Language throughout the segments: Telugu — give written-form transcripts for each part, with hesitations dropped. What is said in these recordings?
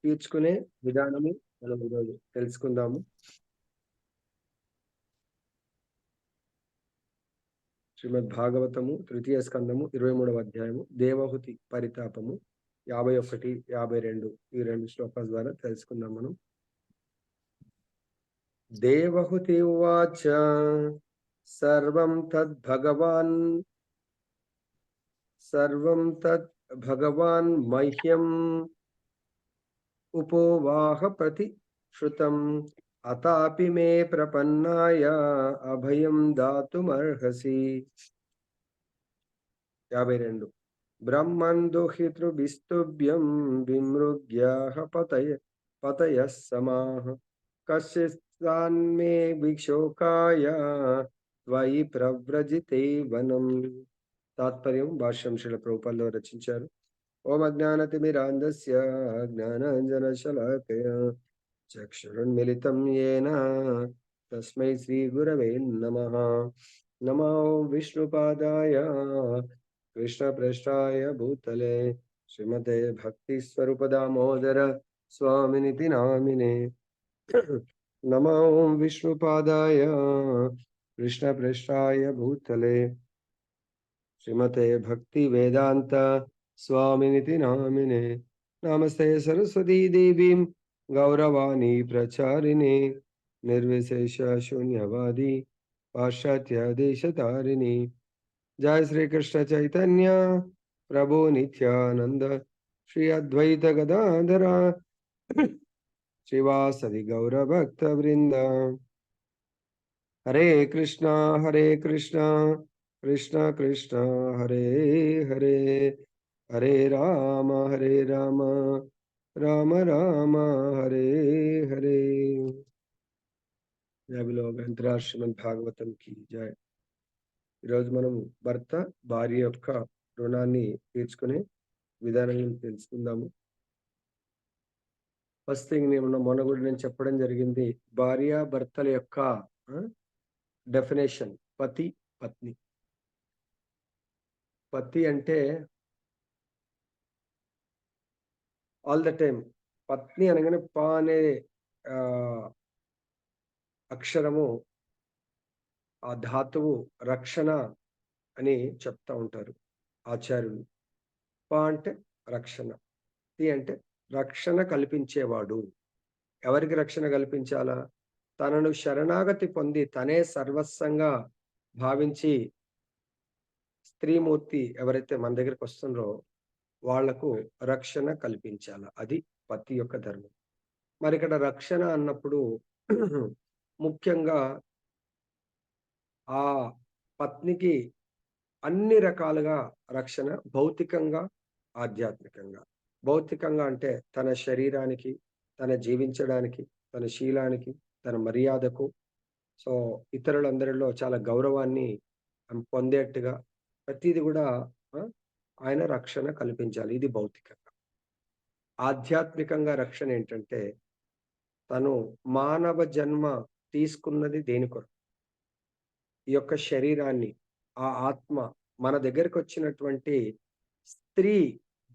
తీర్చుకునే విధానము మనం ఈరోజు తెలుసుకుందాము. శ్రీమద్ భాగవతము తృతీయ స్కందము 23వ అధ్యాయము దేవహుతి పరితాపము 51, 52 ఈ 2 శ్లోకాల ద్వారా తెలుసుకుందాం మనం. దేవహుతి ఉవాచ సర్వం తద్ భగవాన్ మహ్యం ఉపోవాహ ప్రతి శ్రుతం అతాపి మే ప్రపన్నాయ అభయం దాతుమర్హసి. 52 బ్రహ్మన్ దుహితృభిస్తుభ్యం విమృగ్యాః పతయః సమాః కశ్చిత్సాన్మే విశోకాయ త్వయి ప్రవ్రజితే వనం. తాత్పర్యం భాష్యం శ్రీల ప్రభుపాదులు రచించారు. ఓం అజ్ఞానతిమిరాంధస్య జ్ఞానాంజనశలాకయ చక్షురున్మిలితం యేన తస్మై శ్రీగురవే నమః. నమో విష్ణుపాదాయ కృష్ణప్రేష్ఠాయ భూతలే శ్రీమతే భక్తి స్వరూప దామోదర స్వామినితి నామినే. నమో విష్ణుపాదాయ కృష్ణప్రేష్ఠాయ భూతలే శ్రీమతే భక్తి వేదాంత స్వామినితి నామినే. నమస్తే సరస్వతీ దేవీం గౌరవాణి ప్రచారిణి నిర్విశేష శూన్యవాది పాశ్చాత్య దేశతారిణి. జయ శ్రీకృష్ణ చైతన్య ప్రభు నిత్యానంద శ్రీ అద్వైత గదాధర శ్రీవాసది గౌరభక్త వృంద. హరే కృష్ణ కృష్ణ కృష్ణ హరే హరే హరే రామ రామ రామ హరే హరే. శ్రీమద్ భాగవతం కి జయ. ఈరోజు మనం భర్త భార్య యొక్క రుణాన్ని తీర్చుకునే విధానం తెలుసుకుందాము. ఫస్ట్ థింగ్ నేను చెప్పడం జరిగింది, భార్య భర్తల యొక్క డెఫినేషన్. పతి పత్ని. పతి అంటే ఆల్ ద టైమ్. పత్ని అనగానే ప అనే అక్షరము, ఆ ధాతువు రక్షణ అని చెప్తా ఉంటారు ఆచార్యులు. ప అంటే రక్షణ, తి అంటే రక్షణ కల్పించేవాడు. ఎవరికి రక్షణ కల్పించాలా? తనను శరణాగతి పొంది తనే సర్వస్వంగా భావించి స్త్రీమూర్తి ఎవరైతే మన దగ్గరికి వస్తుందో వాళ్లకు రక్షణ కల్పించాల. అది పతి యొక్క ధర్మం. మరి ఇక్కడ రక్షణ అన్నప్పుడు ముఖ్యంగా ఆ పత్నికి అన్ని రకాలుగా రక్షణ, భౌతికంగా ఆధ్యాత్మికంగా. భౌతికంగా అంటే తన శరీరానికి, తన జీవించడానికి, తన శీలానికి, తన మర్యాదకు, సో ఇతరులందరిలో చాలా గౌరవాన్ని పొందేట్టుగా ప్రతిది కూడా ఆయన రక్షణ కల్పించాలి. ఇది భౌతికంగా. ఆధ్యాత్మికంగా రక్షణ ఏంటంటే తను మానవ జన్మ తీసుకున్నది దేని కొరకు? ఈ యొక్క శరీరాన్ని, ఆ ఆత్మ మన దగ్గరికి వచ్చినటువంటి స్త్రీ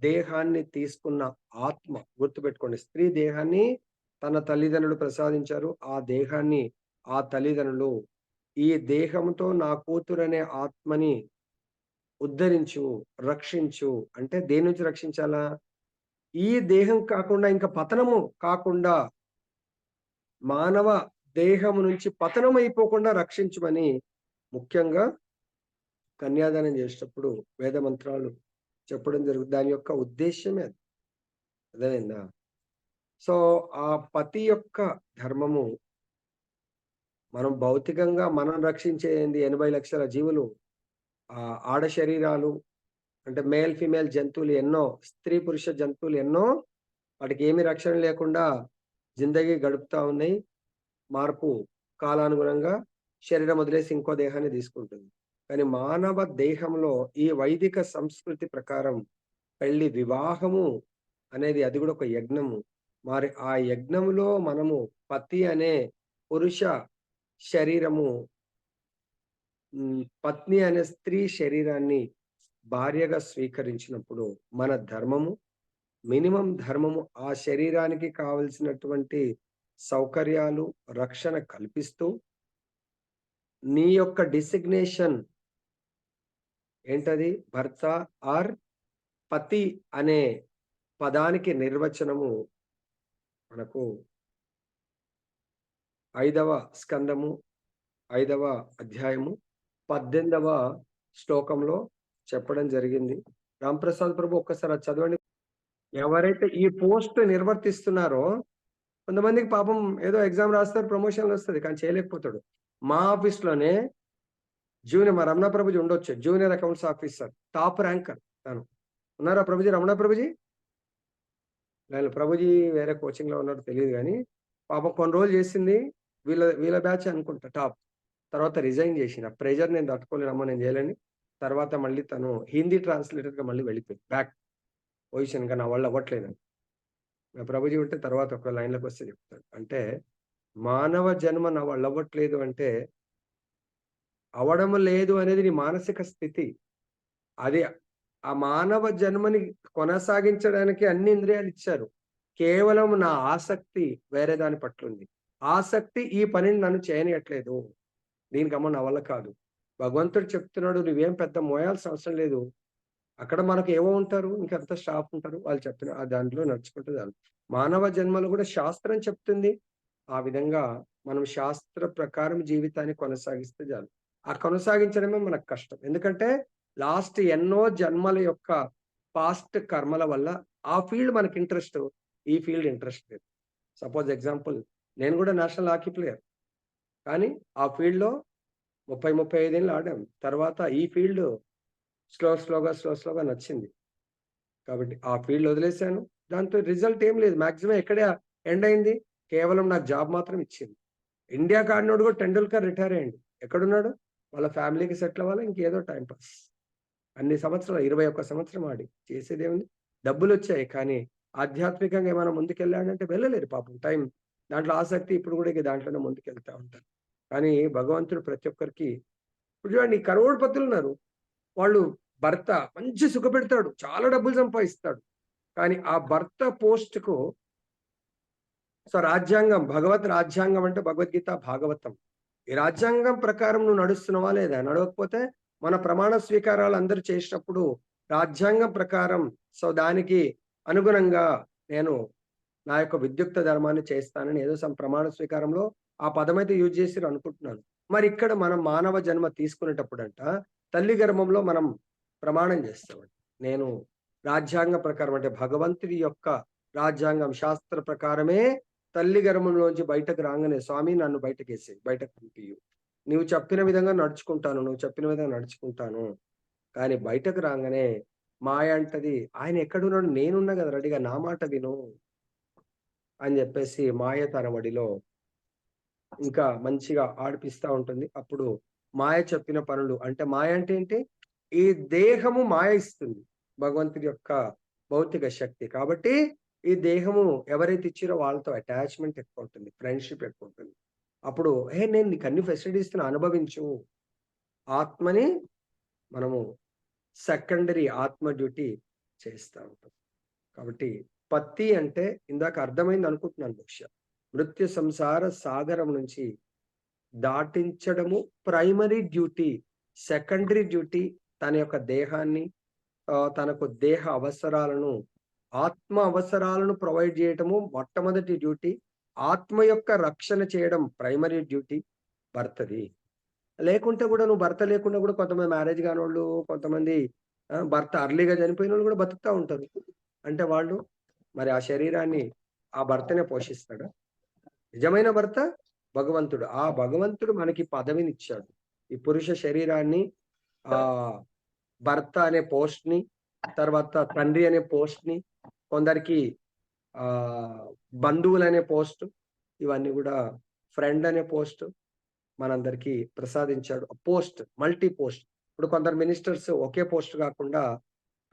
దేహాన్ని తీసుకున్న ఆత్మ. గుర్తుపెట్టుకోండి, స్త్రీ దేహాన్ని తన తల్లిదండ్రులు ప్రసాదించారు. ఆ దేహాన్ని ఆ తల్లిదండ్రులు ఈ దేహంతో నా కూతురు అనే ఆత్మని ఉద్ధరించు, రక్షించు అంటే దేని నుంచి రక్షించాలా? ఈ దేహం కాకుండా ఇంకా పతనము కాకుండా, మానవ దేహము నుంచి పతనం అయిపోకుండా రక్షించమని ముఖ్యంగా కన్యాదానం చేసేటప్పుడు వేద మంత్రాలు చెప్పడం జరుగుతుంది. దాని యొక్క ఉద్దేశమే అది. అదేనా? సో ఆ పతి యొక్క ధర్మము, మనం భౌతికంగా మనం రక్షించేది 80 లక్షల జీవులు, ఆడ శరీరాలు అంటే మేల్ ఫిమేల్ జంతువులు ఎన్నో, స్త్రీ పురుష జంతువులు ఎన్నో, వాటికి ఏమి రక్షణ లేకుండా జిందగీ గడుపుతా ఉన్నాయి. మార్పు కాలానుగుణంగా శరీరం వదిలేసి ఇంకో దేహాన్ని తీసుకుంటుంది. కానీ మానవ దేహంలో ఈ వైదిక సంస్కృతి ప్రకారం పెళ్లి, వివాహము అనేది అది కూడా ఒక యజ్ఞము. మరి ఆ యజ్ఞములో మనము పతి అనే పురుష శరీరము, పత్ని అనే స్త్రీ శరీరాన్ని భార్యగా స్వీకరించినప్పుడు మన ధర్మము, మినిమం ధర్మము ఆ శరీరానికి కావలసినటువంటి సౌకర్యాలు, రక్షణ కల్పిస్తూ, నీ యొక్క డిసిగ్నేషన్ ఏంటది? భర్త ఆర్ పతి అనే పదానికి నిర్వచనము మనకు 5వ స్కందము 5వ అధ్యాయము 18వ శ్లోకంలో చెప్పడం జరిగింది. రాంప్రసాద్ ప్రభు ఒక్కసారి అది చదవండి. ఎవరైతే ఈ పోస్ట్ నిర్వర్తిస్తున్నారో, కొంతమందికి పాపం ఏదో ఎగ్జామ్ రాస్తారు, ప్రమోషన్లు వస్తుంది, కానీ చేయలేకపోతాడు. మా ఆఫీస్‌లోనే జూనియర్ మా రమణ ప్రభుజీ ఉండొచ్చు. Junior accounts officer, top ranker తను. ఉన్నారా ప్రభుజీ? రమణ ప్రభుజీ? లేదు, ప్రభుజీ వేరే కోచింగ్‌లో ఉన్నారో తెలీదు గానీ, పాపం కొన్ని రోజులు చేసింది. వీళ్ళ వీళ్ళ బ్యాచ్ అనుకుంటా టాప్. తర్వాత రిజైన్ చేసింది. ఆ ప్రెషర్ నేను తట్టుకోలేనమ్మా, నేను చేయలేను. తర్వాత మళ్ళీ తను హిందీ ట్రాన్స్‌లేటర్‌గా మళ్ళీ వెళ్ళిపోయింది. బ్యాక్ పొజిషన్‌గా నా వల్ల అవ్వట్లేదని. నా ప్రభుజీ ఉంటే తర్వాత ఒక లైన్‌లోకొస్తే చెప్తాడు. అంటే మానవ జన్మ నా వల్ల అవ్వట్లేదు అంటే, అవ్వడం లేదు అనేది నీ మానసిక స్థితి. అది ఆ మానవ జన్మని కొనసాగించడానికి అన్ని ఇంద్రియాలిచ్చారు. కేవలం నా ఆసక్తి వేరే దాని పట్లుంది. ఆసక్తి ఈ పనిని నన్ను చేయనీయట్లేదు. దీనికమ్మ నా వల్ల కాదు. భగవంతుడు చెప్తున్నాడు, నువ్వేం పెద్ద మోయాల్సిన అవసరం లేదు. అక్కడ మనకు ఏవో ఉంటారు, ఇంకంతా స్టాఫ్ ఉంటారు. వాళ్ళు చెప్పిన ఆ దాంట్లో నడుచుకుంటే చాలు. మానవ జన్మలో కూడా శాస్త్రం చెప్తుంది. ఆ విధంగా మనం శాస్త్ర ప్రకారం జీవితాన్ని కొనసాగిస్తే చాలు. ఆ కొనసాగించడమే మనకు కష్టం. ఎందుకంటే లాస్ట్ ఎన్నో జన్మల యొక్క పాస్ట్ కర్మల వల్ల ఆ ఫీల్డ్ మనకి ఇంట్రెస్ట్. ఈ ఫీల్డ్ ఇంట్రెస్ట్ లేదు. సపోజ్ ఎగ్జాంపుల్, నేను కూడా నేషనల్ హాకీ ప్లేయర్. కానీ ఆ ఫీల్డ్‌లో 30, 35 ఏళ్ళు ఆడాం. తర్వాత ఈ ఫీల్డ్ స్లోగా నచ్చింది. కాబట్టి ఆ ఫీల్డ్ వదిలేసాను. దాంతో రిజల్ట్ ఏం లేదు. మాక్సిమం ఎక్కడ ఎండ్ అయింది? కేవలం నాకు జాబ్ మాత్రం ఇచ్చింది. ఇండియాకి ఆడినోడు కూడా 'టెండూల్కర్' రిటైర్ అయ్యిండు. ఎక్కడున్నాడు? వాళ్ళ ఫ్యామిలీకి సెటిల్ అవ్వాలి. ఇంకేదో టైమ్ పాస్. అన్ని సంవత్సరాలు 21 సంవత్సరం ఆడి. చేసేదేముంది? డబ్బులొచ్చాయి. కానీ ఆధ్యాత్మికంగా ఏమైనా ముందుకెళ్ళాడంటే వెళ్ళలేరు పాపం టైం. దాంట్లో ఆసక్తి ఇప్పుడు కూడా ఇక దాంట్లోనే ముందుకెళ్తా ఉంటారు. కానీ భగవంతుడు ప్రతి ఒక్కరికి ఇప్పుడు చూడండి, కరోడ్పతులున్నారు. వాళ్ళు భర్త మంచి సుఖపెడతాడు. చాలా డబ్బులు సంపాదిస్తాడు. కానీ ఆ భర్త పోస్ట్‌కు రాజ్యాంగం, భగవత్ రాజ్యాంగం అంటే భగవద్గీత, భాగవతం. ఈ రాజ్యాంగం ప్రకారం నువ్వు నడుస్తున్నావా లేదా? నడవకపోతే మన ప్రమాణ స్వీకారాలు అందరూ చేసినప్పుడు రాజ్యాంగం ప్రకారం దానికి అనుగుణంగా నేను నా యొక్క విద్యుక్త ధర్మాన్ని చేస్తానని ఏదో ప్రమాణ స్వీకారంలో ఆ పదమైతే యూజ్ చేసిర్రు అనుకుంటున్నాను. మరి ఇక్కడ మనం మానవ జన్మ తీసుకునేటప్పుడంట తల్లి గర్భంలో మనం ప్రమాణం చేస్తామండి. నేను రాజ్యాంగ ప్రకారం అంటే భగవంతుడి యొక్క రాజ్యాంగం శాస్త్ర ప్రకారమే తల్లి గర్భంలోంచి బయటకు రాగానే, స్వామి నన్ను బయటకేసేయి, బయటకు పంపియ్యు. నువ్వు చెప్పిన విధంగా నడుచుకుంటాను, నువ్వు చెప్పిన విధంగా నడుచుకుంటాను. కానీ బయటకు రాగానే మాయ అంటది, ఆయన ఎక్కడున్నాడు? నేనున్నా కదా రెడీగా, నా మాట విను అని చెప్పేసి మాయ తన ఒడిలో ఇంకా మంచిగా ఆడిపిస్తా ఉంటుంది. అప్పుడు మాయ చెప్పిన పనులు అంటే మాయ అంటే ఏంటి? ఈ దేహము మాయ ఇస్తుంది భగవంతుడి యొక్క భౌతిక శక్తి. కాబట్టి ఈ దేహము ఎవరైతే ఇచ్చిరో వాళ్ళతో అటాచ్‌మెంట్ ఎక్కువ ఉంటుంది. ఫ్రెండ్‌షిప్ ఎక్కువ ఉంటుంది. అప్పుడు నేను నీకు అన్ని ఫెసిలిటీస్ ఇస్తున్నా, అనుభవించు. ఆత్మని మనము సెకండరీ ఆత్మ డ్యూటీ చేస్తా ఉంటాం. కాబట్టి పత్తి అంటే ఇందాక అర్థమైంది అనుకుంటున్నాను బహుశా. మృత్యు సంసార సాగరం నుంచి దాటించడము ప్రైమరీ డ్యూటీ. సెకండరీ డ్యూటీ తన యొక్క దేహాన్ని, తనకు దేహ అవసరాలను, ఆత్మ అవసరాలను ప్రొవైడ్ చేయటము మొట్టమొదటి డ్యూటీ. ఆత్మ యొక్క రక్షణ చేయడం ప్రైమరీ డ్యూటీ భర్తది. లేకుంటే కూడా నువ్వు భర్త లేకుండా కూడా కొంతమంది మ్యారేజ్ కానోళ్ళు, కొంతమంది భర్త అర్లీగా చనిపోయినోళ్ళు కూడా బతుకుతా ఉంటారు. అంటే వాళ్ళు మరి ఆ శరీరాన్ని ఆ భర్తనే పోషిస్తాడా? నిజమైన భర్త భగవంతుడు. ఆ భగవంతుడు మనకి పదవినిచ్చాడు. ఈ పురుష శరీరాన్ని, ఆహ్, భర్త అనే పోస్ట్‌ని, తర్వాత తండ్రి అనే పోస్ట్‌ని, కొందరికి ఆహ్, బంధువులనే పోస్ట్, ఇవన్నీ గూడా ఫ్రెండ్ అనే పోస్ట్ మనందరికీ ప్రసాదించాడు. Post, multi post. ఇప్పుడు కొందరు మినిస్టర్స్ ఒకే పోస్ట్ గాకుండా,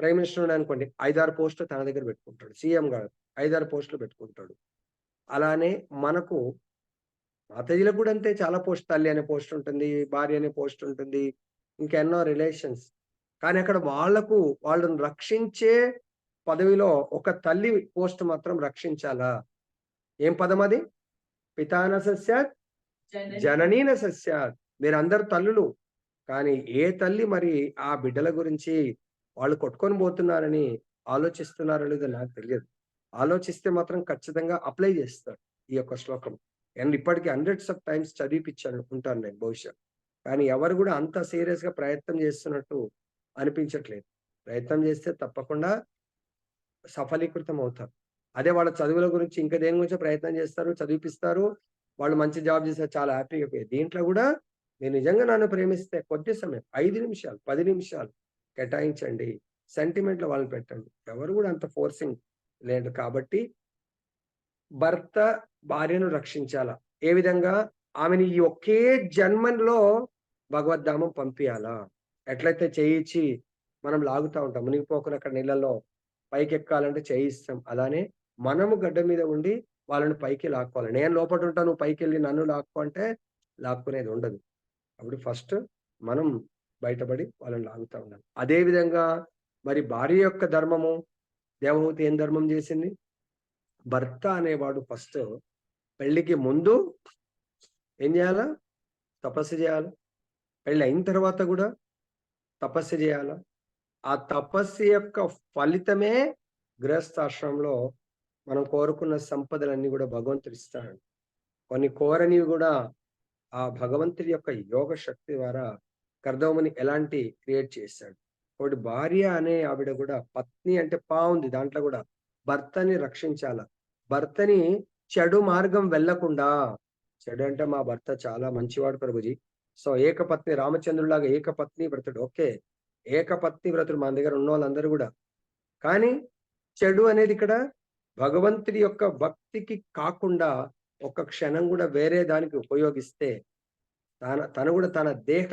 ప్రైమ్ మినిస్టర్ ఉన్నాడనుకోండి, 5, 6 పోస్టులు తన దగ్గర పెట్టుకుంటాడు. సీఎం గాడు 5, 6 పోస్టులు పెట్టుకుంటాడు. అలానే మనకు మాతాజీలకు గూడా అంతే, చాలా పోస్ట్. తల్లి అనే పోస్ట్ ఉంటుంది, భార్య అనే పోస్ట్ ఉంటుంది, ఇంకెన్నో రిలేషన్స్. కానీ అక్కడ వాళ్ళకు వాళ్ళని రక్షించే పదవిలో ఒక తల్లి పోస్ట్ మాత్రం రక్షించాలా? ఏం పదం అది? పితాన సస్యాత్ జననీన సస్యాత్. మీరందరు తల్లులు. కానీ ఏ తల్లి మరి ఆ బిడ్డల గురించి వాళ్ళు కొట్టుకొని పోతున్నారని ఆలోచిస్తున్నారో లేదో నాకు తెలియదు. ఆలోచిస్తే మాత్రం ఖచ్చితంగా అప్లై చేస్తారు ఈ యొక్క శ్లోకం. అండ్ ఇప్పటికి హండ్రెడ్స్ ఆఫ్ టైమ్స్ చదివిపిచ్చాను ఉంటాను నేను బహుశా. కానీ ఎవరు కూడా అంత సీరియస్‌గా ప్రయత్నం చేస్తున్నట్టు అనిపించట్లేదు. ప్రయత్నం చేస్తే తప్పకుండా సఫలీకృతం అవుతారు. అదే వాళ్ళ చదువుల గురించి ఇంకా దేని గురించో ప్రయత్నం చేస్తారు, చదివిపిస్తారు. వాళ్ళు మంచి జాబ్ చేస్తే చాలా హ్యాపీగా దీంట్లో గూడా మీరు నిజంగా నన్ను ప్రేమిస్తే కొద్ది సమయం 5 నిమిషాలు, 10 నిమిషాలు కేటాయించండి. సెంటిమెంట్‌లో వాళ్ళని పెట్టండి. ఎవరు గూడా అంత ఫోర్సింగ్ లేదు కాబట్టి భర్త భార్యను రక్షించాలా. ఏ విధంగా? ఆమెని ఈ ఒకే జన్మలో భగవద్ధామం పంపియాలా. ఎట్లయితే చేయిచ్చి మనం లాగుతా ఉంటాం. మునిగిపోకుండా అక్కడ నీళ్ళల్లో పైకెక్కాలంటే చేయిస్తాం. అలానే మనము గడ్డ మీద ఉండి వాళ్ళని పైకి లాక్కోవాలి. నేను లోపటుంటా నువ్వు పైకెళ్ళి నన్ను లాక్కో అంటే లాక్కునేది ఉండదు. అప్పుడు ఫస్ట్ మనం బయటపడి వాళ్ళని లాగుతా ఉండాలి. అదే విధంగా మరి భార్య యొక్క ధర్మము, దేవహూతి ఏం ధర్మం చేసింది? భర్త అనేవాడు ఫస్ట్ పెళ్ళికి ముందు ఏం చేయాలా? తపస్సు చేయాలా. పెళ్లి అయిన తర్వాత కూడా తపస్సు చేయాలా. ఆ తపస్సు యొక్క ఫలితమే గృహస్థాశ్రమంలో మనం కోరుకున్న సంపదలన్నీ కూడా భగవంతుడు ఇస్తాడు. కొన్ని కోరనివి కూడా ఆ భగవంతుడి యొక్క యోగ శక్తి ద్వారా కర్దముని ఎలాంటి క్రియేట్ చేశాడు. ఒకటి భార్య అనే ఆవిడ కూడా పత్ని అంటే ఉంది దాంట్లో కూడా భర్తని రక్షించాల. భర్తని చెడు మార్గం వెళ్ళకుండా, చెడు అంటే మా భర్త చాలా మంచివాడు ప్రభుజీ. సో ఏకపత్ని రామచంద్రులాగా ఏకపత్ని వ్రతుడు. ఓకే, ఏకపత్ని వ్రతుడు మన దగ్గర ఉన్న వాళ్ళందరూ కూడా. కానీ చెడు అనేది ఇక్కడ భగవంతుడి యొక్క భక్తికి కాకుండా ఒక క్షణం కూడా వేరే దానికి ఉపయోగిస్తే తను కూడా తన దేహ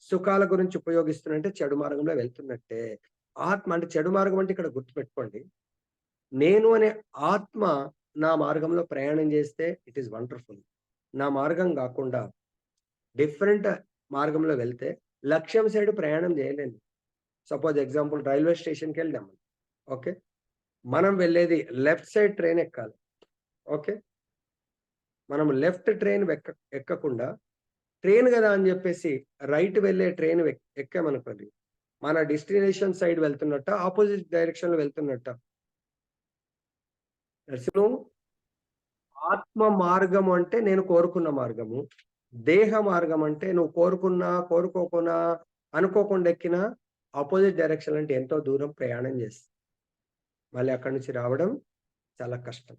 సుఖాల గురించి ఉపయోగిస్తున్నట్టే చెడు మార్గంలో వెళ్తున్నట్టే. ఆత్మ అంటే చెడు మార్గం అంటే ఇక్కడ గుర్తుపెట్టుకోండి, నేను అనే ఆత్మ నా మార్గంలో ప్రయాణం చేస్తే ఇట్ ఈస్ వండర్ఫుల్. నా మార్గం కాకుండా డిఫరెంట్ మార్గంలో వెళ్తే లక్ష్యం సైడ్ ప్రయాణం చేయలేను. సపోజ్ ఎగ్జాంపుల్ రైల్వే స్టేషన్కి వెళ్దాం. ఓకే, మనం వెళ్ళేది లెఫ్ట్ సైడ్ ట్రైన్ ఎక్కాలి. ఓకే, మనం లెఫ్ట్ ట్రైన్ ఎక్కకుండా ట్రైన్ కదా అని చెప్పేసి రైట్ వెళ్ళే ట్రైన్ ఎక్కామనుకోండి, మన డెస్టినేషన్ సైడ్ వెళ్తున్నట్ట, ఆపోజిట్ డైరెక్షన్ లో వెళ్తున్నట్ట. ఆత్మ మార్గం అంటే నేను కోరుకున్న మార్గము, దేహ మార్గం అంటే నువ్వు కోరుకున్నా కోరుకోకున్నా అనుకోకుండా ఎక్కిన ఆపోజిట్ డైరెక్షన్ అంటే ఎంతో దూరం ప్రయాణం చేస్తుంది. మళ్ళీ అక్కడి నుంచి రావడం చాలా కష్టం.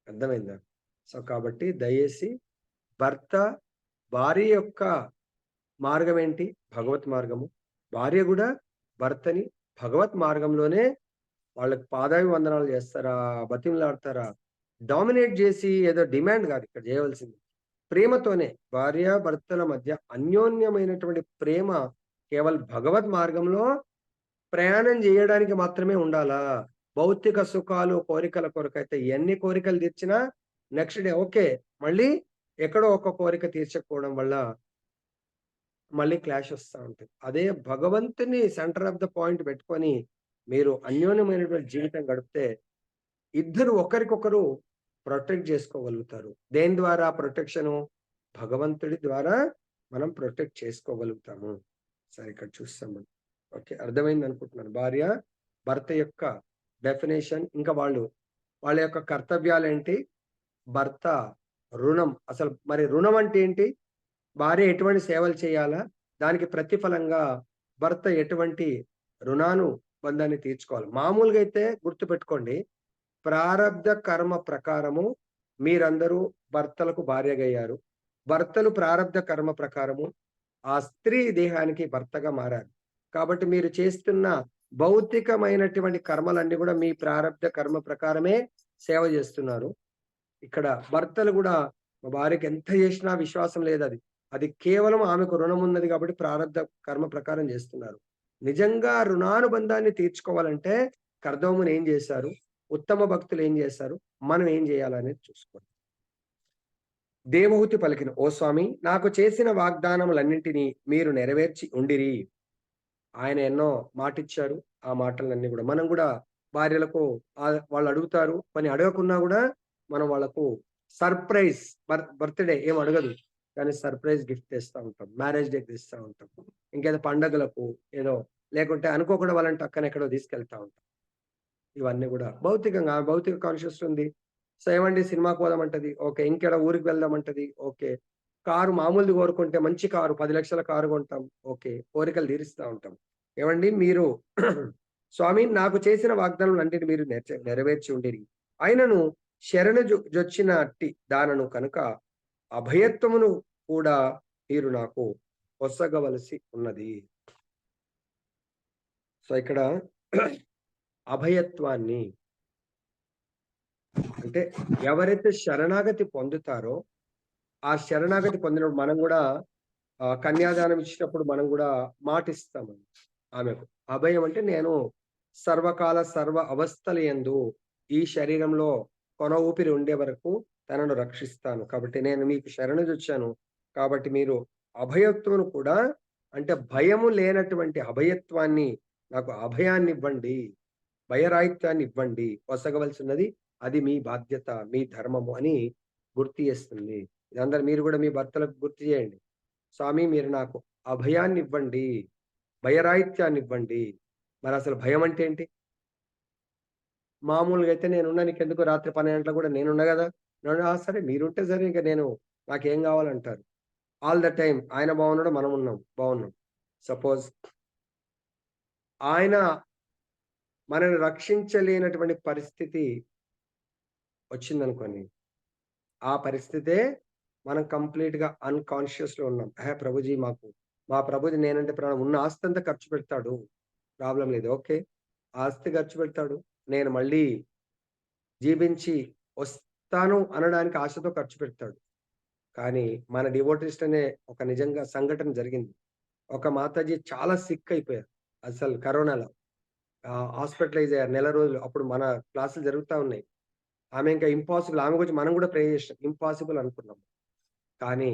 అర్థమైందా? సో కాబట్టి దయచేసి భర్త భార్య యొక్క మార్గం ఏంటి? భగవత్ మార్గము. భార్య కూడా భర్తని భగవత్ మార్గంలోనే వాళ్ళకి పాదాభివందనాలు చేస్తారా, బతిమలాడతారా, డామినేట్ చేసి ఏదో డిమాండ్ కాదు ఇక్కడ చేయవలసింది. ప్రేమతోనే భార్య భర్తల మధ్య అన్యోన్యమైనటువంటి ప్రేమ కేవలం భగవత్ మార్గంలో ప్రయాణం చేయడానికి మాత్రమే ఉండాలా. భౌతిక సుఖాలు కోరికల కొరకైతే ఎన్ని కోరికలు తీర్చినా నెక్స్ట్ డే ఓకే, మళ్ళీ ఎక్కడో ఒక కోరిక తీర్చకపోవడం వల్ల మళ్ళీ క్లాష్ వస్తూ ఉంటుంది. అదే భగవంతుని సెంటర్ ఆఫ్ ద పాయింట్ పెట్టుకొని మీరు అన్యోన్యమైనటువంటి జీవితం గడిపితే ఇద్దరు ఒకరికొకరు ప్రొటెక్ట్ చేసుకోగలుగుతారు. దేని ద్వారా ప్రొటెక్షను? భగవంతుడి ద్వారా మనం ప్రొటెక్ట్ చేసుకోగలుగుతాము. సరే, ఇక్కడ చూస్తాము. ఓకే, అర్థమైంది అనుకుంటున్నాను. భార్య భర్త యొక్క డెఫినేషన్, ఇంకా వాళ్ళ యొక్క కర్తవ్యాలు ఏంటి, భర్త రుణం. అసలు మరి రుణం అంటే ఏంటి? భార్య ఎటువంటి సేవలు చేయాలా, దానికి ప్రతిఫలంగా భర్త ఎటువంటి రుణానుబంధాన్ని తీర్చుకోవాలి. మామూలుగా అయితే గుర్తుపెట్టుకోండి, ప్రారబ్ధ కర్మ ప్రకారము మీరందరూ భర్తలకు భార్యగయ్యారు. భర్తలు ప్రారబ్ధ కర్మ ప్రకారము ఆ స్త్రీ దేహానికి భర్తగా మారారు. కాబట్టి మీరు చేస్తున్న భౌతికమైనటువంటి కర్మలన్నీ కూడా మీ ప్రారబ్ధ కర్మ ప్రకారమే సేవ చేస్తున్నారు. ఇక్కడ భర్తలు కూడా మా భార్యకి ఎంత చేసినా విశ్వాసం లేదు, అది కేవలం ఆమెకు రుణం ఉన్నది కాబట్టి ప్రారబ్ధ కర్మ ప్రకారం చేస్తున్నారు. నిజంగా రుణానుబంధాన్ని తీర్చుకోవాలంటే కర్దముని ఏం చేశారు, ఉత్తమ భక్తులు ఏం చేశారు, మనం ఏం చేయాలనేది చూసుకోండి. దేవహూతి పలికిన, ఓ స్వామి, నాకు చేసిన వాగ్దానములన్నింటినీ మీరు నెరవేర్చి ఉండిరి. ఆయన ఎన్నో మాటిచ్చారు. ఆ మాటలన్నీ కూడా మనం కూడా భార్యలకు వాళ్ళు అడుగుతారు. కొన్ని అడగకున్నా కూడా మనం వాళ్ళకు సర్ప్రైజ్ బర్త్‌డే ఏమి అడగదు. కానీ సర్ప్రైజ్ గిఫ్ట్ తెస్తా ఉంటాం. మ్యారేజ్ డేకి తెస్తా ఉంటాం. ఇంకేదో పండగలకు ఏదో లేకుంటే అనుకోకుండా వాళ్ళని టక్కన ఎక్కడో తీసుకెళ్తా ఉంటాం. ఇవన్నీ గూడా భౌతికంగా భౌతిక కాన్షియస్ ఉంది. సో, ఏవండీ సినిమాకి పోదామంటది. ఓకే. ఇంకేడ ఊరికి వెళ్దామంటది. ఓకే. కారు మామూలుది కోరుకుంటే మంచి కారు 10,00,000 కారు కొంటాం. ఓకే. కోరికలు తీరుస్తా ఉంటాం. ఏవండీ మీరు స్వామి నాకు చేసిన వాగ్దానములన్నిటిని మీరు నెరవేర్చి ఉండిరి. అయినను శరణు జొచ్చిన అట్టి దానను కనుక అభయత్వమును కూడా మీరు నాకు పొసగవలసి ఉన్నది. సో, ఇక్కడ అభయత్వాన్ని అంటే ఎవరైతే శరణాగతి పొందుతారో, ఆ శరణాగతి పొందినప్పుడు మనం గూడా కన్యాదానం ఇచ్చినప్పుడు మనం గూడా మాటిస్తామండి ఆమెకు. అభయం అంటే నేను సర్వకాల సర్వ అవస్థలయందు ఈ శరీరంలో కొన ఊపిరి ఉండే వరకు తనను రక్షిస్తాను. కాబట్టి నేను మీకు శరణుజొచ్చాను. కాబట్టి మీరు అభయత్వమును కూడా అంటే భయము లేనటువంటి అభయత్వాన్ని నాకు అభయాన్నివ్వండి. భయరాహిత్యాన్నివ్వండి. పొసగవలసినది అది మీ బాధ్యత, మీ ధర్మము అని గుర్తు చేస్తుంది. ఇదందరూ మీరు గూడా మీ భర్తలకు గుర్తు చేయండి. స్వామి మీరు నాకు అభయాన్నివ్వండి, భయరాహిత్యాన్నివ్వండి. మరసలు భయం అంటే ఏంటి? మామూలుగా అయితే నేనున్నా నీకెందుకు రాత్రి 12 గంటలకు గూడా నేనున్నా గదా! సరే మీరుంటే సరే ఇంక నేను నాకేం గావాలంటారు. ఆల్ ద టైమ్ ఆయన బాగున్నాడు, మనమున్నాం బాగున్నాం. సపోజ్ ఆయన మనల్ని రక్షించలేనటువంటి పరిస్థితి వచ్చిందనుకోండి. ఆ పరిస్థితే మనం కంప్లీట్‌గా అన్‌కాన్షియస్‌లో ఉన్నాం. ప్రభుజీ మా ప్రభుజీ నేనంటే ప్రాణం ఉన్న ఆస్తంతా ఖర్చు పెడతాడు. ప్రాబ్లమ్ లేదు. ఓకే. ఆస్తి ఖర్చు పెడతాడు. నేను మళ్ళీ జీవించి వస్తాను అనడానికి ఆశతో ఖర్చు పెడతాడు. కానీ మన డివోటిస్ట్ అనే ఒక నిజంగా సంఘటన జరిగింది. ఒక మాతాజీ చాలా సిక్ అయిపోయారు. అసలు కరోనాలో. హాస్పిటలైజ్ అయ్యారు నెల రోజులు. అప్పుడు మన క్లాసులు జరుగుతా ఉన్నాయి. ఆమె ఇంకా ఇంపాసిబుల్ ఆమె గురించి మనం గూడా ప్రే చేసాం. ఇంపాసిబుల్ అనుకున్నాం. కానీ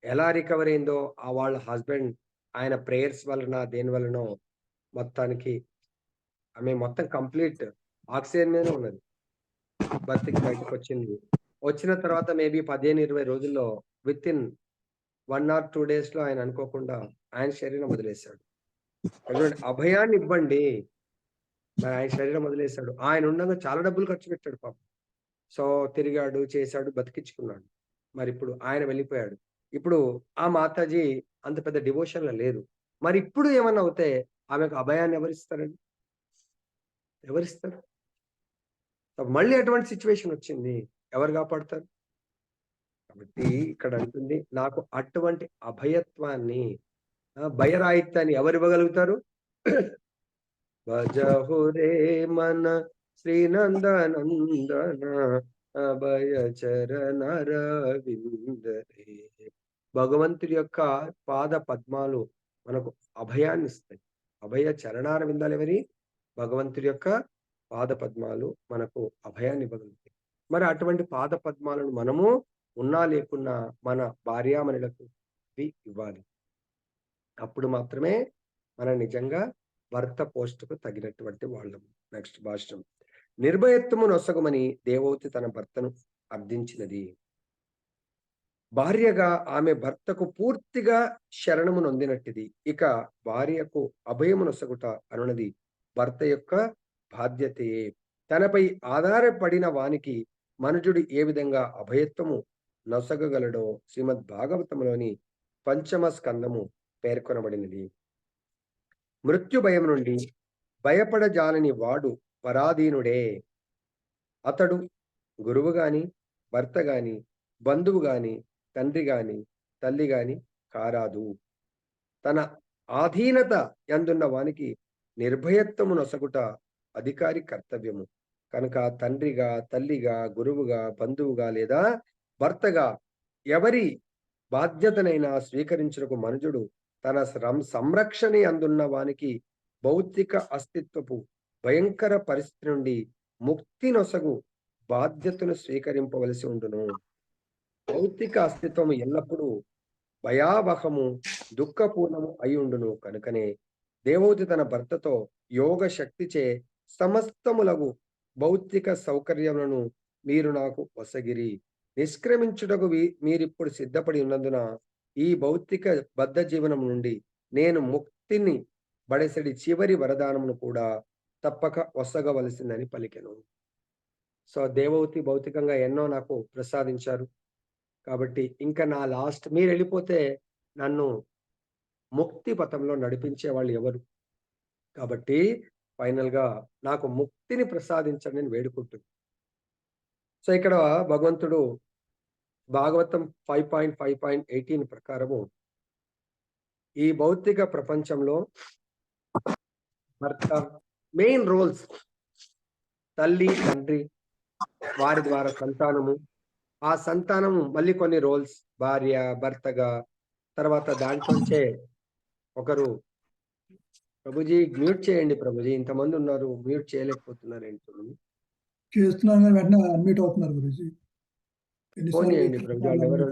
ఎలా రికవర్ అయిందో వాళ్ళ హస్బెండ్ ఆయన ప్రేయర్స్ వలన దేని వలనో మొత్తానికి ఆమె మొత్తం కంప్లీట్ ఆక్సిజన్ మీదనే ఉన్నది. బతికి బయటకొచ్చింది. వచ్చిన తర్వాత మేబీ 15, 20 రోజుల్లో వితిన్ 1 ఆర్ 2 డేస్‌లో ఆయన అనుకోకుండా ఆయన శరీరం వదిలేసాడు. చూడండి అభయాన్ని ఇవ్వండి. మరి ఆయన శరీరం వదిలేసాడు. ఆయన ఉండంగా చాలా డబ్బులు ఖర్చు పెట్టాడు పాపం. సో, తిరిగాడు, చేశాడు, బతికించుకున్నాడు. మరిప్పుడు ఆయన వెళ్ళిపోయాడు. ఇప్పుడు ఆ మాతాజీ అంత పెద్ద డివోషన్‌లో లేదు. మరిప్పుడు ఏమన్నా అవుతే ఆమెకు అభయాన్ని ఎవరిస్తారండి? ఎవరిస్తారు? మళ్ళీ అటువంటి సిట్యుయేషన్ వచ్చింది. ఎవరు కాపాడుతారు? కాబట్టి ఇక్కడ అంటుంది నాకు అటువంటి అభయత్వాన్ని భయరాహిత్యాన్ని ఎవరివ్వగలుగుతారు? భజహురే మన శ్రీనందనందన అభయ చరణరవిందరే. భగవంతుడి యొక్క పాద పద్మాలు మనకు అభయాన్నిస్తాయి. అభయ చరణార విందాలు ఎవరి? భగవంతుడి యొక్క పాద పద్మాలు మనకు అభయాన్ని ఇవ్వగలుగుతాయి. మరి అటువంటి పాద పద్మాలను మనము ఉన్నా లేకున్నా మన భార్యామణులకు ఇవ్వాలి. అప్పుడు మాత్రమే మనం నిజంగా భర్త పోస్టుకు తగినటువంటి వాళ్ళం. నెక్స్ట్ భాష్యం. నిర్భయత్వము నొసగమని దేవవతి తన భర్తను అర్థించినది. భార్యగా ఆమె భర్తకు పూర్తిగా శరణము నొందినట్టిది. ఇక భార్యకు అభయము నొసగుట అనున్నది భర్త యొక్క బాధ్యతయే. తనపై ఆధారపడిన వానికి మనుజుడు ఏ విధంగా అభయత్వము నొసగగలడో శ్రీమద్ భాగవతంలోని పంచమ స్కందము పేర్కొనబడినది. మృత్యు భయం నుండి భయపడజాలని వాడు పరాధీనుడే. అతడు గురువు గాని, భర్త గాని, బంధువు గాని, తండ్రి గాని, తల్లి గాని కారాదు. తన ఆధీనత యందున్న వానికి నిర్భయత్వము నొసగుట అధికారి కర్తవ్యము. కనుక తండ్రిగా, తల్లిగా, గురువుగా, బంధువుగా లేదా భర్తగా ఎవరి బాధ్యతనైనా స్వీకరించుటకు మనుజుడు తన సంరక్షణ అందున్న వానికి భౌతిక అస్తిత్వపు భయంకర పరిస్థితి నుండి ముక్తి నొసగు బాధ్యతను స్వీకరింపవలసి ఉండును. భౌతిక అస్తిత్వము ఎల్లప్పుడూ భయావహము దుఃఖపూర్ణము అయి ఉండును. కనుకనే దేవవతి తన భర్తతో యోగ శక్తిచే సమస్తములగు భౌతిక సౌకర్యములను మీరు నాకు ఒసగిరి. నిష్క్రమించుటకు మీరిప్పుడు సిద్ధపడి ఉన్నందున ఈ భౌతిక బద్ధ జీవనం నుండి నేను ముక్తిని బడెసడి చివరి వరదానమును కూడా తప్పక ఒసగవలసిందని పలికెను. సో దేవహూతి భౌతికంగా ఎన్నో నాకు ప్రసాదించారు. కాబట్టి ఇంకా నా లాస్ట్ మీరెళ్ళిపోతే నన్ను ముక్తి పథంలో నడిపించే వాళ్ళు ఎవరు? కాబట్టి ఫైనల్‌గా నాకు ముక్తిని ప్రసాదించండి అని వేడుకుంటున్నా. సో ఇక్కడ భగవంతుడు భాగవతం 5.5.18 ప్రకారము ఈ భౌతిక ప్రపంచంలో భర్త మెయిన్ రోల్స్ తల్లి, తండ్రి, వారి ద్వారా సంతానము, ఆ సంతానము మళ్ళీ కొన్ని రోల్స్ భార్య, భర్తగా, తర్వాత దాంట్లోంచే ఒకరు ప్రభుజీ మ్యూట్ చేయండి ప్రభుజీ. ఇంతమంది ఉన్నారు మ్యూట్ చేయలేకపోతున్నారు ఏంటి? చేస్తున్నాను కానీ వెంటనే అన్మ్యూట్ అవుతున్నారు గురుజీ. ఫోన్ చేయండి ప్రభుజీ, వాళ్ళు ఎవరు?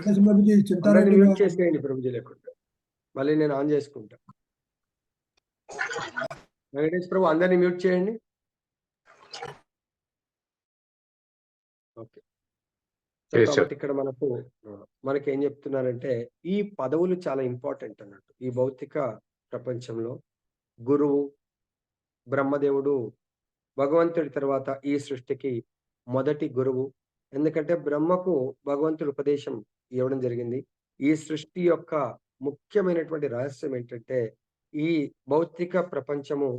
అందరినీ మ్యూట్ చేసేయండి ప్రభుజీ, లేకుండా మళ్ళీ నేను ఆన్ చేసుకుంటా. వెంకటేష్ ప్రభు అందరినీ మ్యూట్ చేయండి. ఓకే. కాబట్టి ఇక్కడ మనకి ఏం చెప్తున్నారంటే ఈ పదవులు చాలా ఇంపార్టెంట్ అన్నట్టు. ఈ భౌతిక ప్రపంచంలో గురువు, బ్రహ్మదేవుడు భగవంతుడి తర్వాత ఈ సృష్టికి మొదటి గురువు. ఎందుకంటే బ్రహ్మకు భగవంతుడి ఉపదేశం ఇవ్వడం జరిగింది. ఈ సృష్టి యొక్క ముఖ్యమైనటువంటి రహస్యం ఏంటంటే ఈ భౌతిక ప్రపంచము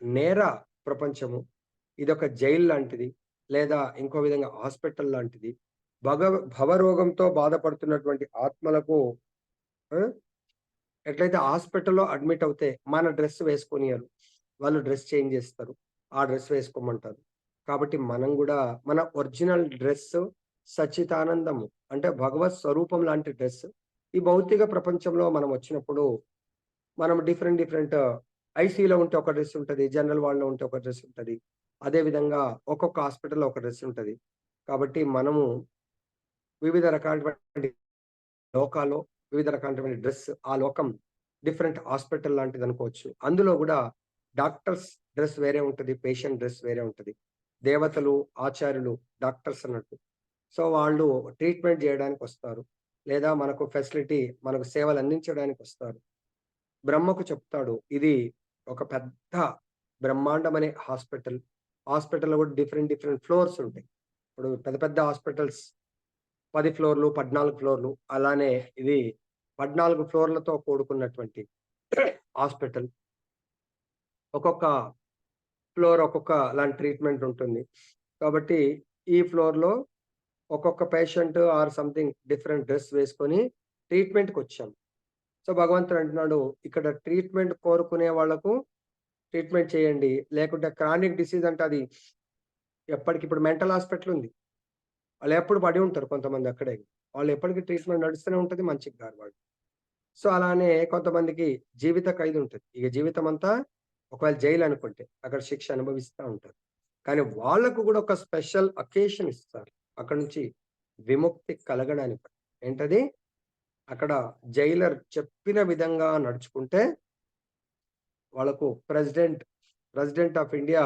నేర ప్రపంచము. ఇదొక జైలు లాంటిది, లేదా ఇంకో విధంగా హాస్పిటల్ లాంటిది. భవరోగంతో బాధపడుతున్నటువంటి ఆత్మలకు ఎట్లయితే హాస్పిటల్లో అడ్మిట్ అవుతే మన డ్రెస్ వేసుకొనియరు, వాళ్ళు డ్రెస్ చేంజ్ చేస్తారు, ఆ డ్రెస్ వేసుకోమంటారు. కాబట్టి మనం కూడా మన ఒరిజినల్ డ్రెస్ సచ్చితానందము అంటే భగవత్ స్వరూపం లాంటి డ్రెస్ ఈ భౌతిక ప్రపంచంలో మనం వచ్చినప్పుడు మనం డిఫరెంట్ ఐసీలో ఉంటే ఒక డ్రెస్ ఉంటుంది, జనరల్ వార్డులో ఉంటే ఒక డ్రెస్ ఉంటుంది, అదే విధంగా ఒక్కొక్క హాస్పిటల్లో ఒక డ్రెస్ ఉంటుంది. కాబట్టి మనము వివిధ రకాలైనటువంటి లోకాల్లో వివిధ రకాలైనటువంటి డ్రెస్, ఆ లోకం డిఫరెంట్ హాస్పిటల్ లాంటిది అనుకోవచ్చు. అందులో కూడా డాక్టర్స్ డ్రెస్ వేరే ఉంటుంది, పేషెంట్ డ్రెస్ వేరే ఉంటుంది. దేవతలు, ఆచార్యులు, డాక్టర్స్ అన్నట్టు. సో వాళ్ళు ట్రీట్మెంట్ చేయడానికి వస్తారు, లేదా మనకు ఫెసిలిటీ, మనకు సేవలు అందించడానికి వస్తారు. బ్రహ్మకు చెప్తాడు ఇది ఒక పెద్ద బ్రహ్మాండం అనే హాస్పిటల్లో కూడా డిఫరెంట్ ఫ్లోర్స్ ఉంటాయి. ఇప్పుడు పెద్ద పెద్ద హాస్పిటల్స్ 10 ఫ్లోర్లు, 14 ఫ్లోర్లు, అలానే ఇది 14 ఫ్లోర్లతో కూడుకున్నటువంటి హాస్పిటల్. ఒక్కొక్క ఫ్లోర్ ఒక్కొక్క లాంటి ట్రీట్మెంట్ ఉంటుంది. కాబట్టి ఈ ఫ్లోర్లో ఒక్కొక్క patient or something different dress వేసుకొని ట్రీట్మెంట్కి వచ్చాం. సో భగవంతుడు అంటున్నాడు ఇక్కడ ట్రీట్మెంట్ కోరుకునే వాళ్లకు ట్రీట్మెంట్ చేయండి, లేకుంటే క్రానిక్ డిసీజ్ అంటే అది ఎప్పటికిప్పుడు మెంటల్ హాస్పిటల్ ఉంది, వాళ్ళు ఎప్పుడు పడి ఉంటారు కొంతమంది అక్కడే, వాళ్ళు ఎప్పటికీ ట్రీట్మెంట్ నడుస్తూనే ఉంటుంది, మంచిగా కాదు వాళ్ళు. సో అలానే కొంతమందికి జీవిత ఖైదు ఉంటుంది, ఇక జీవితం అంతా ఒకవేళ జైలు అనుకుంటే అక్కడ శిక్ష అనుభవిస్తూ ఉంటారు. కానీ వాళ్లకు కూడా ఒక స్పెషల్ అకేషన్ ఇస్తారు అక్కడ నుంచి విముక్తి కలగడానికి. ఏంటది? అక్కడ జైలర్ చెప్పిన విధంగా నడుచుకుంటే వాళ్ళకు ప్రెసిడెంట్ ఆఫ్ ఇండియా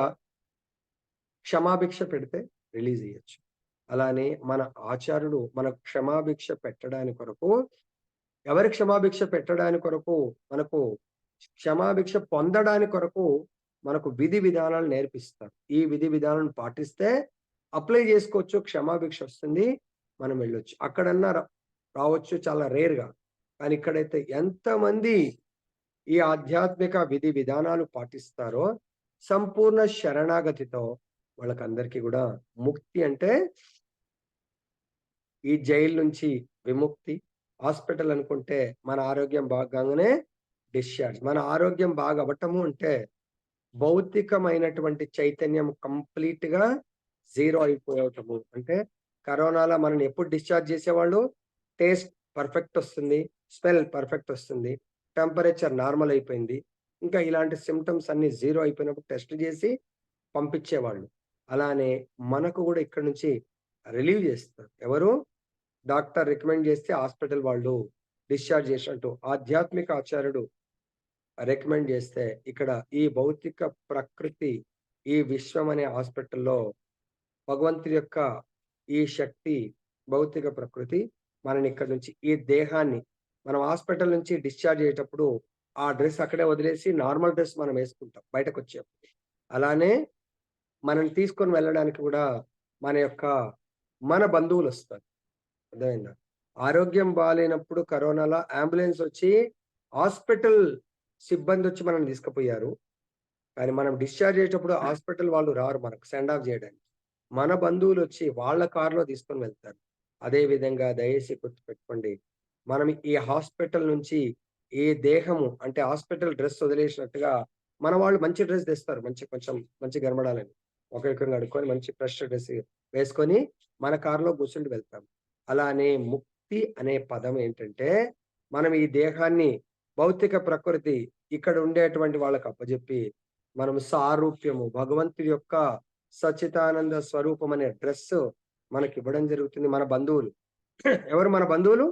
క్షమాభిక్ష పెడితే రిలీజ్ అయ్యొచ్చు. అలానే మన ఆచార్యుడు మనకు క్షమాభిక్ష పెట్టడానికి కొరకు, ఎవరి క్షమాభిక్ష పెట్టడానికి కొరకు, మనకు క్షమాభిక్ష పొందడానికి కొరకు మనకు విధి విధానాలు నేర్పిస్తారు. ఈ విధి విధానాలను పాటిస్తే అప్లై చేసుకోవచ్చు, క్షమాభిక్ష వస్తుంది, మనం వెళ్ళొచ్చు. అక్కడన్నా రావచ్చు, చాలా రేర్గా. కానీ ఇక్కడైతే ఎంతమంది ఈ ఆధ్యాత్మిక విధి విధానాలు పాటిస్తారో సంపూర్ణ శరణాగతితో వాళ్ళకందరికీ కూడా ముక్తి అంటే ఈ జైలు నుంచి విముక్తి. హాస్పిటల్ అనుకుంటే మన ఆరోగ్యం బాగానే డిశ్చార్జ్. మన ఆరోగ్యం బాగా అవ్వటము అంటే భౌతికమైనటువంటి చైతన్యం కంప్లీట్ గా జీరో అయిపోవటము. అంటే కరోనాలో మనల్ని ఎప్పుడు డిశ్చార్జ్ చేసేవాళ్ళు, టేస్ట్ పర్ఫెక్ట్ వస్తుంది, స్మెల్ పర్ఫెక్ట్ వస్తుంది, టెంపరేచర్ నార్మల్ అయిపోయింది, ఇంకా ఇలాంటి సిమ్టమ్స్ అన్ని జీరో అయిపోయినప్పుడు టెస్ట్ చేసి పంపించేవాళ్ళు. అలానే మనకు కూడా ఇక్కడి నుంచి రిలీవ్ చేస్తారు. ఎవరు? డాక్టర్ రికమెండ్ చేస్తే హాస్పిటల్ వాళ్ళు డిశ్చార్జ్ చేసినట్టు ఆధ్యాత్మిక ఆచార్యుడు రికమెండ్ చేస్తే ఇక్కడ ఈ భౌతిక ప్రకృతి, ఈ విశ్వం అనే హాస్పిటల్‌లో భగవంతుడి యొక్క ఈ శక్తి, భౌతిక ప్రకృతి మనని ఇక్కడి నుంచి ఈ దేహాన్ని మనం హాస్పిటల్ నుంచి డిశ్చార్జ్ అయ్యేటప్పుడు ఆ డ్రెస్ అక్కడే వదిలేసి నార్మల్ డ్రెస్ మనం వేసుకుంటాం బయటకొచ్చేప్పుడు. అలానే మనల్ని తీసుకొని వెళ్ళడానికి కూడా మన యొక్క మన బంధువులొస్తారు. అర్థమైందా? ఆరోగ్యం బాలేనప్పుడు కరోనాలో అంబులెన్స్ వచ్చి హాస్పిటల్ సిబ్బందొచ్చి మనల్ని తీసుకుపోయారు. కానీ మనం డిశ్చార్జ్ అయ్యేటప్పుడు హాస్పిటల్ వాళ్ళు రారు మనకు సెండ్ ఆఫ్ జేయడానికి. మన బంధువులొచ్చి వాళ్ళ కార్‌లో తీసుకొని వెళ్తారు. అదే విధంగా దయచేసి గుర్తుపెట్టుకోండి. మనం ఈ హాస్పిటల్ నుంచి ఈ దేహము అంటే హాస్పిటల్ డ్రెస్ వదిలేసినట్టుగా మన వాళ్ళు మంచి డ్రెస్ తెస్తారు. కొంచెం మంచి గనపడాలని. ఒకరికొకరు కడుక్కొని మంచి ఫ్రెష్ డ్రెస్ వేసుకొని మన కార్‌లో కూర్చుంటూ వెళ్తాం. అలానే ముక్తి అనే పదం ఏంటంటే, మనం ఈ దేహాన్ని భౌతిక ప్రకృతి ఇక్కడ ఉండేటువంటి వాళ్ళకి అప్పజెప్పి, మనం సారూప్యము భగవంతుడి యొక్క సచ్చిదానంద స్వరూపం అనే డ్రెస్ మనకివ్వడం జరుగుతుంది మన బంధువులు. ఎవరు మన బంధువులు?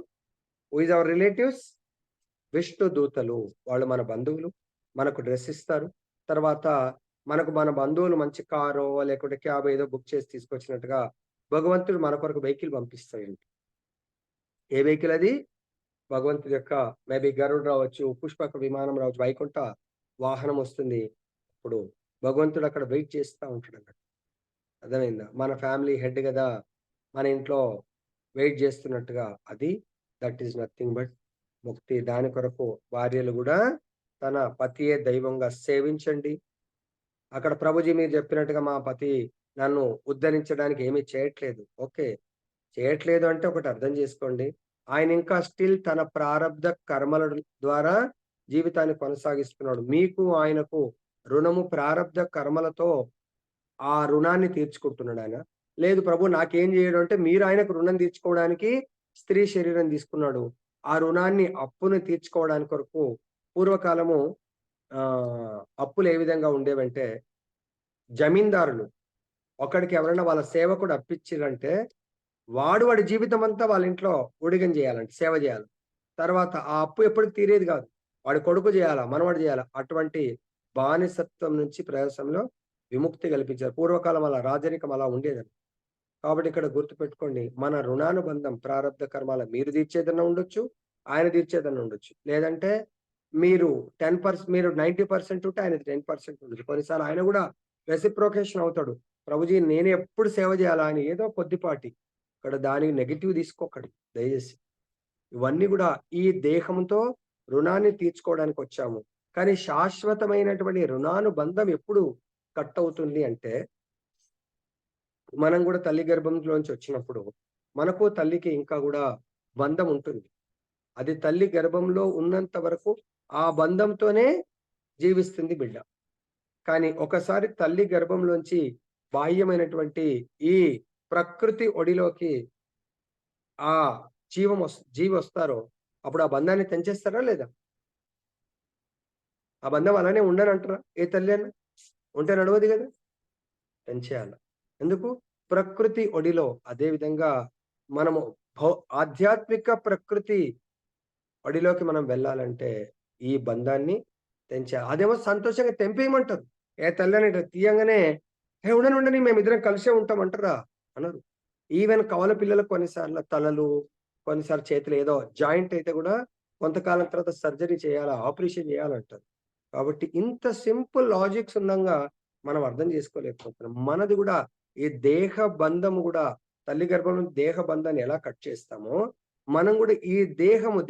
Who is our relatives? Vishnu దూతలు. వాళ్ళు మన బంధువులు. మనకు డ్రెస్ ఇస్తారు. తర్వాత మనకు మన బంధువులు మంచి కారో లేకుంటే క్యాబో ఏదో బుక్ చేసి తీసుకొచ్చినట్టుగా భగవంతుడు మన కొరకు వెహికల్ పంపిస్తాడంట. ఏ వెహికల్ అది? భగవంతుడి యొక్క మేబీ గరుడ్ రావచ్చు, పుష్పక విమానం రావచ్చు, వైకుంఠ వాహనం వస్తుంది. ఇప్పుడు భగవంతుడు అక్కడ వెయిట్ చేస్తా ఉంటాడన్నట్టు. అర్థమైందా? మన ఫ్యామిలీ హెడ్ గదా! మన ఇంట్లో వెయిట్ జేస్తున్నట్టుగా అది దట్ ఈస్ నథింగ్ బట్ ముక్తి. దాని కొరకు భార్యలు గూడా తన పతియే దైవంగా సేవించండి. అక్కడ ప్రభుజీ మీరు చెప్పినట్టుగా మా పతి నన్ను ఉద్ధరించడానికి ఏమీ చేయట్లేదు. ఓకే. చేయట్లేదు అంటే ఒకటి అర్థం చేసుకోండి. ఆయన ఇంకా స్టిల్ తన ప్రారబ్ధ కర్మల ద్వారా జీవితాన్ని కొనసాగిస్తున్నాడు. మీకు ఆయనకు రుణము ప్రారబ్ధ కర్మలతో ఆ రుణాన్ని తీర్చుకుంటున్నాడాయన. లేదు ప్రభు నాకేం జేయడు అంటే మీరు ఆయనకు రుణం తీర్చుకోవడానికి స్త్రీ శరీరం తీసుకున్నాడు. ఆ రుణాన్ని అప్పుని తీర్చుకోవడానికి కొరకు పూర్వకాలము అప్పులు ఏ విధంగా ఉండేవంటే జమీందారులు ఒకడికి ఎవరైనా వాళ్ళ సేవకుడు అప్పిచ్చిరంటే వాడి జీవితం అంతా వాళ్ళ ఇంట్లో ఊడిగం చేయాలంట. సేవ చేయాలి. తర్వాత ఆ అప్పు ఎప్పటికి తీరేది కాదు. వాడి కొడుకు చేయాలా, మనవడు చేయాలా. అటువంటి బానిసత్వం నుంచి ప్రవేశంలో విముక్తి కల్పించారు. పూర్వకాలం అలా రాజరికం అలా ఉండేదని. కాబట్టి ఇక్కడ గుర్తుపెట్టుకోండి. మన రుణానుబంధం ప్రారబ్ధ కర్మాల మీరు తీర్చేదన్నా ఉండొచ్చు. ఆయన తీర్చేదన్నా ఉండొచ్చు. లేదంటే మీరు 10% మీరు 90% ఉంటే ఆయనది 10% ఉండొచ్చు. కొన్నిసార్లు ఆయన కూడా రెసిప్రొకేషన్ అవుతాడు. ప్రభుజీ నేను ఎప్పుడు సేవ చేయాలా అని ఏదో కొద్దిపాటి. ఇక్కడ దానికి నెగెటివ్ తీసుకోకండి దయచేసి. ఇవన్నీ గూడా ఈ దేహంతో రుణాన్ని తీర్చుకోవడానికి వచ్చాము. కానీ శాశ్వతమైనటువంటి రుణానుబంధం ఎప్పుడు కట్ అవుతుంది అంటే, మనం గూడా తల్లి గర్భంలోంచి వచ్చినప్పుడు, మనకు తల్లికి ఇంకా గూడా బంధం ఉంటుంది. అది తల్లి గర్భంలో ఉన్నంత వరకు ఆ బంధంతోనే జీవిస్తుంది బిడ్డ. కానీ ఒకసారి తల్లి గర్భంలోంచి బాహ్యమైనటువంటి ఈ ప్రకృతి ఒడిలోకి ఆ జీవొస్తారో అప్పుడు ఆ బంధాన్ని తెంచేస్తారా లేదా? ఆ బంధం అలానే ఉండనంటారా? ఏ తల్లి అన్నా? ఉంటే నడవదు గదా! తెంచేయాల. ఎందుకు? ప్రకృతి ఒడిలో అదే విధంగా మనము భౌ ఆధ్యాత్మిక ప్రకృతి ఒడిలోకి మనం వెళ్ళాలంటే ఈ బంధాన్ని తెంచేయాలి. అదేమో సంతోషంగా తెంపేయమంటారు. ఏ తల్లని తీయంగానే "ఏ ఉండని మేమిద్దరం కలిసే ఉంటాం" అంటారా? అనరు. ఈవెన్ కవల పిల్లలకు కొన్నిసార్లు తలలు, కొన్నిసార్లు చేతులు ఏదో జాయింట్ అయితే గూడా కొంతకాలం తర్వాత సర్జరీ చేయాలా, ఆపరేషన్ చేయాలంటారు. కాబట్టి ఇంత సింపుల్ లాజిక్స్ ఉండంగా మనం అర్థం చేసుకోలేకపోతున్నాం. మనది గూడా ఈ దేహ బంధము గూడా తల్లి గర్భం నుంచి దేహ బంధాన్ని ఎలా కట్ చేస్తామో, మనం గూడా ఈ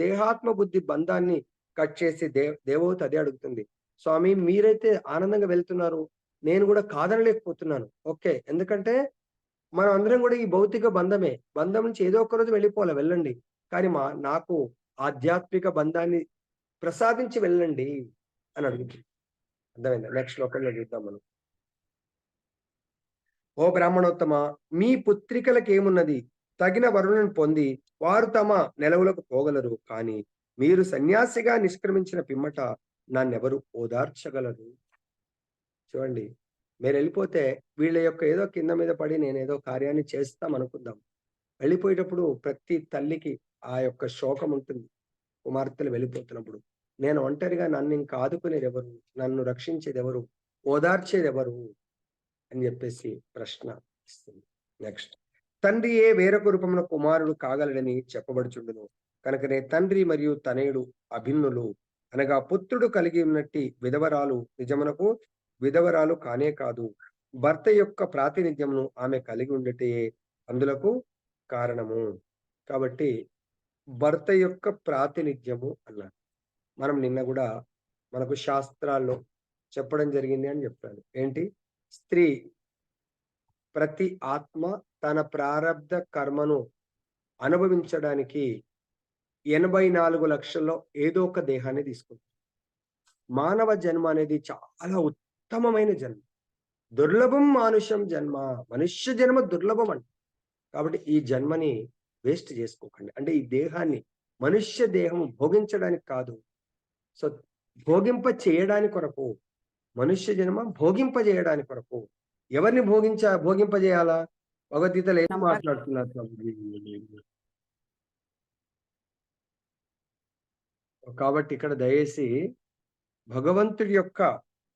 దేహాత్మ బుద్ధి బంధాన్ని కట్ చేసి దేవహూతి అదే అడుగుతుంది. స్వామి మీరైతే ఆనందంగా వెళ్తున్నారు. నేను గూడా కాదనలేకపోతున్నాను. ఓకే. ఎందుకంటే మనం అందరం గూడా ఈ భౌతిక బంధమే. బంధం నుంచి ఏదో ఒక రోజు వెళ్ళిపోవాలి వెళ్ళండి. కానీ నాకు ఆధ్యాత్మిక బంధాన్ని ప్రసాదించి వెళ్ళండి అని అడుగుతుంది. అర్థమైందా? నెక్స్ట్ శ్లోకంలో చూద్దాం మనం. ఓ బ్రాహ్మణోత్తమ మీ పుత్రికలకేమున్నది? తగిన వరులను పొంది వారు తమ నెలవులకు పోగలరు. కానీ మీరు సన్యాసిగా నిష్క్రమించిన పిమ్మట నన్నెవరు ఓదార్చగలరు? చూడండి. మీరు వెళ్ళిపోతే వీళ్ళ యొక్క ఏదో కింద మీద పడి నేనేదో కార్యాన్ని చేస్తాం అనుకుందాం. వెళ్ళిపోయేటప్పుడు ప్రతి తల్లికి ఆ యొక్క శోకం ఉంటుంది. కుమార్తెలు వెళ్ళిపోతున్నప్పుడు. నేను ఒంటరిగా నన్ను ఇంక ఆదుకునేదెవరు? నన్ను రక్షించేదెవరు? ఓదార్చేదెవరు? అని చెప్పేసి ప్రశ్న ఇస్తుంది. నెక్స్ట్. తండ్రియే వేరొక రూపమున కుమారుడు కాగలడని చెప్పబడుచుండును. కనుకనే తండ్రి మరియు తనయుడు అభిన్నులు. అనగా పుత్రుడు కలిగి ఉన్నట్టి విధవరాలు నిజమునకు విధవరాలు కానే కాదు. భర్త యొక్క ప్రాతినిధ్యమును ఆమె కలిగి ఉండటయే అందులకు కారణము. కాబట్టి భర్త యొక్క ప్రాతినిధ్యము అన్నారు. మనం నిన్న గూడా మనకు శాస్త్రాల్లో చెప్పడం జరిగింది అని చెప్పాను. ఏంటి? స్త్రీ ప్రతి ఆత్మ తన ప్రారబ్ధ కర్మను అనుభవించడానికి 84 లక్షల్లో ఏదో ఒక దేహాన్ని తీసుకుంటుంది. మానవ జన్మ అనేది చాలా ఉత్తమమైన జన్మ. దుర్లభం మానుషం జన్మ. మనుష్య జన్మ దుర్లభం అంట. కాబట్టి ఈ జన్మని వేస్ట్ చేసుకోకండి. అంటే ఈ దేహాన్ని మనుష్య దేహం భోగించడానికి కాదు. సో, భోగింప చేయడాని కొరకు. మనుష్య జన్మ భోగింపజేయడాని కొరకు. ఎవరిని భోగింపజేయాలా? భగవద్గీతలో ఏం మాట్లాడుతున్నారు ప్రభుజీ? కాబట్టి ఇక్కడ దయచేసి భగవంతుడి యొక్క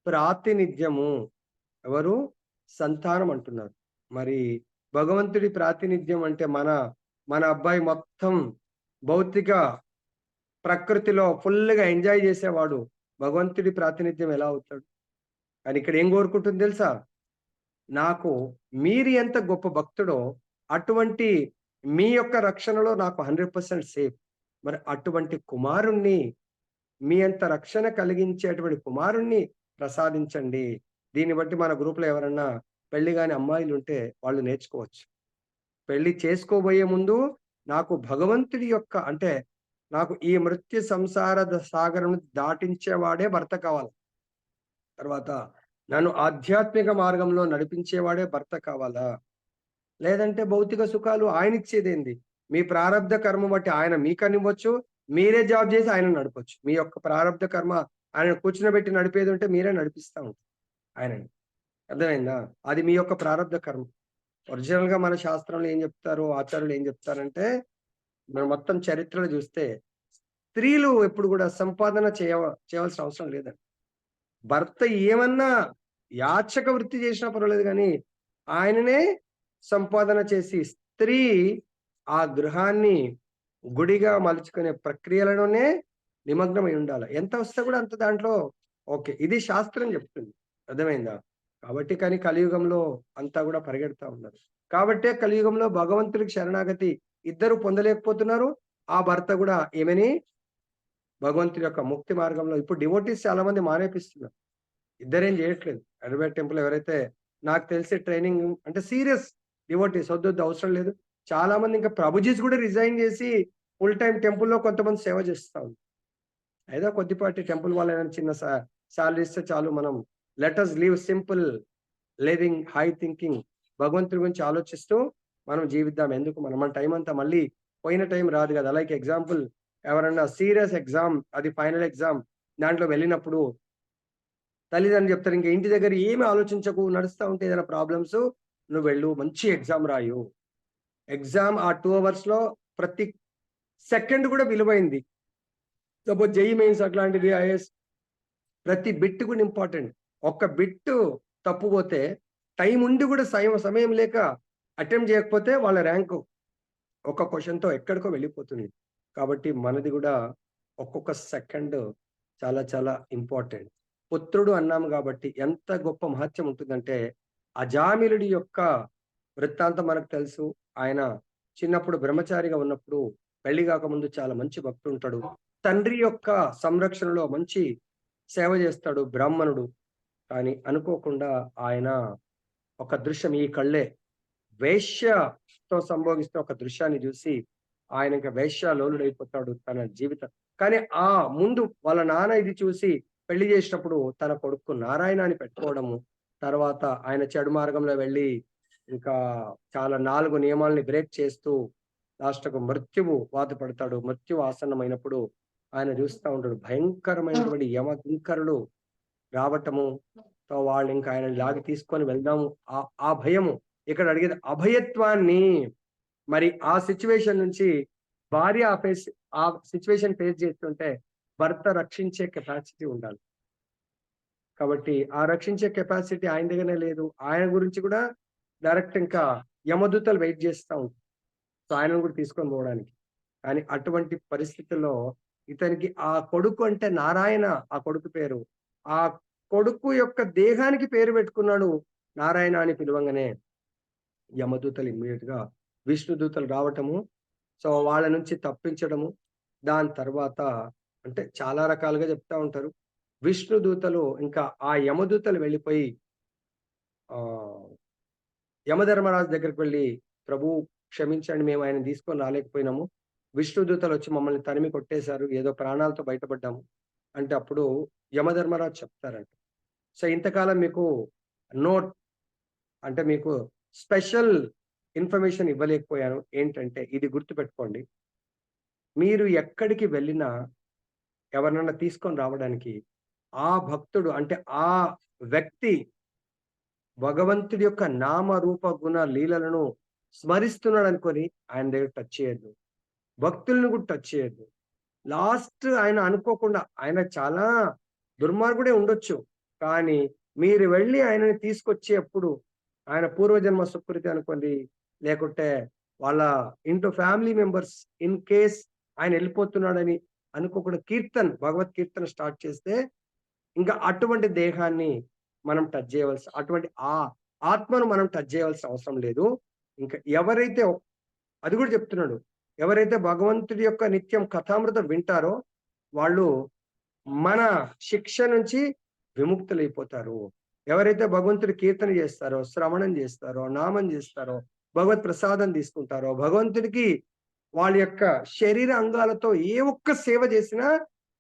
ప్రాతినిధ్యము ఎవరు? సంతానం అంటున్నారు. మరి భగవంతుడి ప్రాతినిధ్యం అంటే మన అబ్బాయి మొత్తం భౌతిక ప్రకృతిలో ఫుల్‌గా ఎంజాయ్ చేసేవాడు భగవంతుడి ప్రాతినిధ్యం ఎలా అవుతాడు? కానీ ఇక్కడ ఏం కోరుకుంటుంది తెలుసా? నాకు మీరు ఎంత గొప్ప భక్తుడో అటువంటి మీ యొక్క రక్షణలో నాకు 100% సేఫ్. మరి అటువంటి కుమారుణ్ణి మీ అంత రక్షణ కలిగించేటువంటి కుమారుణ్ణి ప్రసాదించండి. దీన్ని బట్టి మన గ్రూప్‌లో ఎవరన్నా పెళ్లి గాని అమ్మాయిలుంటే వాళ్ళు నేర్చుకోవచ్చు. పెళ్లి చేసుకోబోయే ముందు నాకు భగవంతుడి యొక్క అంటే నాకు ఈ మృత్యు సంసార సాగరం దాటించేవాడే భర్త కావాలి. తర్వాత నన్ను ఆధ్యాత్మిక మార్గంలో నడిపించేవాడే భర్త కావాలా? లేదంటే భౌతిక సుఖాలు ఆయనిచ్చేదేంది? మీ ప్రారబ్ధ కర్మ బట్టి ఆయన మీకనివ్వచ్చు. మీరే జాబ్ చేసి ఆయనను నడపొచ్చు. మీ యొక్క ప్రారబ్ధ కర్మ ఆయనను కూర్చునబెట్టి నడిపేది ఉంటే మీరే నడిపిస్తా ఉంటారు ఆయనని. అర్థమైందా? అది మీ యొక్క ప్రారబ్ధ కర్మ. ఒరిజినల్‌గా మన శాస్త్రంలో ఏం చెప్తారు? ఆచార్యులు ఏం చెప్తారంటే, మనం మొత్తం చరిత్రలో చూస్తే స్త్రీలు ఎప్పుడు కూడా సంపాదన చేయవలసిన అవసరం లేదండి. భర్త ఏమన్నా యాచక వృత్తి చేసినా పర్వాలేదు గానీ, ఆయననే సంపాదన చేసి స్త్రీ ఆ గృహాన్ని గుడిగా మలుచుకునే ప్రక్రియలలోనే నిమగ్నమై ఉండాల. ఎంత వస్తే కూడా అంత దాంట్లో ఓకే. ఇది శాస్త్రం చెప్తుంది. అర్థమైందా? కాబట్టి కానీ కలియుగంలో అంతా కూడా పరిగెడతా ఉన్నారు. కాబట్టే కలియుగంలో భగవంతుడికి శరణాగతి ఇద్దరు పొందలేకపోతున్నారు. ఆ భర్త కూడా ఈమెని భగవంతుడి యొక్క ముక్తి మార్గంలో ఇప్పుడు డివోటీస్ చాలా మంది మానేపిస్తున్నారు. ఇద్దరేం చేయట్లేదు. అడ్వైట్ టెంపుల్ ఎవరైతే నాకు తెలిసి ట్రైనింగ్ అంటే సీరియస్ డివోటీస్ వద్దొద్దు అవసరం లేదు. చాలా మంది ఇంకా ప్రభుజీస్ కూడా రిజైన్ చేసి ఫుల్ టైమ్ టెంపుల్‌లో కొంతమంది సేవ చేస్తా ఉన్నారు. ఏదో కొద్దిపాటి టెంపుల్ వాళ్ళు ఏమైనా చిన్న సాలరీ ఇస్తే చాలు మనం let us live simple living high thinking భగవంతుడి గురించి ఆలోచిస్తూ మనం జీవిద్దాం. ఎందుకు మన టైం అంతా మళ్ళీ పోయిన టైం రాదు కదా! లైక్ ఎగ్జాంపుల్ ఎవరన్నా సీరియస్ ఎగ్జామ్ అది ఫైనల్ ఎగ్జామ్ దాంట్లో వెళ్ళినప్పుడు తల్లిదండ్రులు చెప్తారు ఇంక ఇంటి దగ్గర ఏమి ఆలోచించకు నడుస్తా ఉంటే ఏదైనా ప్రాబ్లమ్స్ నువ్వు వెళ్ళు మంచి ఎగ్జామ్ రాయు. ఎగ్జామ్ ఆ 2 అవర్స్‌లో ప్రతి సెకండ్ కూడా విలువైంది. సపోజ్ జేఈఈ మెయిన్స్ అట్లాంటిది ఐఏఎస్ ప్రతి బిట్ కూడా ఇంపార్టెంట్. ఒక్క బిట్ తప్పుపోతే టైం ఉండి కూడా సమయం లేక అటెంప్ట్ చేయకపోతే వాళ్ళ ర్యాంకు ఒక క్వెషన్‌తో ఎక్కడికో వెళ్ళిపోతుంది. కాబట్టి మనది కూడా ఒక్కొక్క సెకండ్ చాలా చాలా ఇంపార్టెంట్. పుత్రుడు అన్నాము కాబట్టి ఎంత గొప్ప మహత్యం ఉంటుందంటే అజామిలుడి యొక్క వృత్తాంతం మనకు తెలుసు. ఆయన చిన్నప్పుడు బ్రహ్మచారిగా ఉన్నప్పుడు పెళ్లి కాకముందు చాలా మంచి భక్తుంటాడు. తండ్రి యొక్క సంరక్షణలో మంచి సేవ చేస్తాడు బ్రాహ్మణుడు. కానీ అనుకోకుండా ఆయన ఒక దృశ్యం ఈ కళ్ళే వేశ్యతో సంభోగిస్తున్న ఒక దృశ్యాన్ని చూసి ఆయన ఇంకా వేశ్యాలోలుడైపోతాడు తన జీవితం. కానీ ఆ ముందు వాళ్ళ నాన్న ఇది చూసి పెళ్లి చేసినప్పుడు తన కొడుకు నారాయణ అని పెట్టుకోవడము. తర్వాత ఆయన చెడు మార్గంలో వెళ్ళి ఇంకా చాలా 4 నియమాల్ని బ్రేక్ చేస్తూ లాస్ట్‌కు మృత్యువు బాధపడతాడు. మృత్యువు ఆసన్నమైనప్పుడు ఆయన చూస్తా ఉంటాడు. భయంకరమైనటువంటి యమ కింకరులు రావటము. సో వాళ్ళు ఇంకా ఆయన లాగి తీసుకొని వెళ్దాము. ఆ భయము ఇక్కడ అడిగేది అభయత్వాన్ని. మరి ఆ సిచ్యువేషన్ నుంచి భార్య ఆ సిచ్యువేషన్ ఫేస్ చేస్తుంటే భర్త రక్షించే కెపాసిటీ ఉండాలి. కాబట్టి ఆ రక్షించే కెపాసిటీ ఆయన దగ్గరనే లేదు. ఆయన గురించి కూడా డైరెక్ట్ ఇంకా యమదూతలు వెయిట్ చేస్తా ఉంటారు. సో ఆయనను కూడా తీసుకొని పోవడానికి. కానీ అటువంటి పరిస్థితుల్లో ఇతనికి ఆ కొడుకు అంటే నారాయణ ఆ కొడుకు పేరు. ఆ కొడుకు యొక్క దేహానికి పేరు పెట్టుకున్నాడు నారాయణ అని పిలవంగానే యమదూతలు ఇమ్మీడియట్ గా విష్ణు దూతలు రావటము. సో వాళ్ళ నుంచి తప్పించడము. దాని తర్వాత అంటే చాలా రకాలుగా చెప్తా ఉంటారు. విష్ణు దూతలు ఇంకా ఆ యమదూతలు వెళ్ళిపోయి ఆ యమధర్మరాజు దగ్గరికి వెళ్ళి, ప్రభు క్షమించండి, మేము ఆయన తీసుకొని రాలేకపోయినాము. విష్ణు దూతలు వచ్చి మమ్మల్ని తరిమి కొట్టేశారు. ఏదో ప్రాణాలతో బయటపడ్డాము. అంటే అప్పుడు యమధర్మరాజు చెప్తారంట. సో ఇంతకాలం మీకు నోట్ అంటే మీకు స్పెషల్ ఇన్ఫర్మేషన్ ఇవ్వలేకపోయాను. ఏంటంటే ఇది గుర్తుపెట్టుకోండి. మీరు ఎక్కడికి వెళ్ళినా ఎవరినన్నా తీసుకొని రావడానికి ఆ భక్తుడు అంటే ఆ వ్యక్తి భగవంతుడి యొక్క నామ రూప గుణ లీలలను స్మరిస్తున్నాడు అనుకొని ఆయన దగ్గర టచ్ చేయొద్దు. భక్తులను కూడా టచ్ చేయొద్దు. లాస్ట్ ఆయన అనుకోకుండా ఆయన చాలా దుర్మార్గుడే ఉండొచ్చు. కానీ మీరు వెళ్ళి ఆయనని తీసుకొచ్చేప్పుడు ఆయన పూర్వజన్మ సుకృతి అనుకోండి, లేకుంటే వాళ్ళ ఇంట్లో ఫ్యామిలీ మెంబర్స్ ఇన్ కేస్ ఆయన వెళ్ళిపోతున్నాడని అనుకోకుండా భగవత్ కీర్తన స్టార్ట్ చేస్తే ఇంకా అటువంటి దేహాన్ని మనం టచ్ చేయవలసి అటువంటి ఆత్మను మనం టచ్ చేయవలసిన అవసరం లేదు. ఇంకా ఎవరైతే అది కూడా చెప్తున్నాడు. ఎవరైతే భగవంతుడి యొక్క నిత్యం కథామృతం వింటారో వాళ్ళు మన శిక్ష నుంచి విముక్తులైపోతారు. ఎవరైతే భగవంతుడి కీర్తన చేస్తారో, శ్రవణం చేస్తారో, నామం చేస్తారో, భగవత్ ప్రసాదం తీసుకుంటారో, భగవంతుడికి వాళ్ళ యొక్క శరీర అంగాలతో ఏ ఒక్క సేవ చేసినా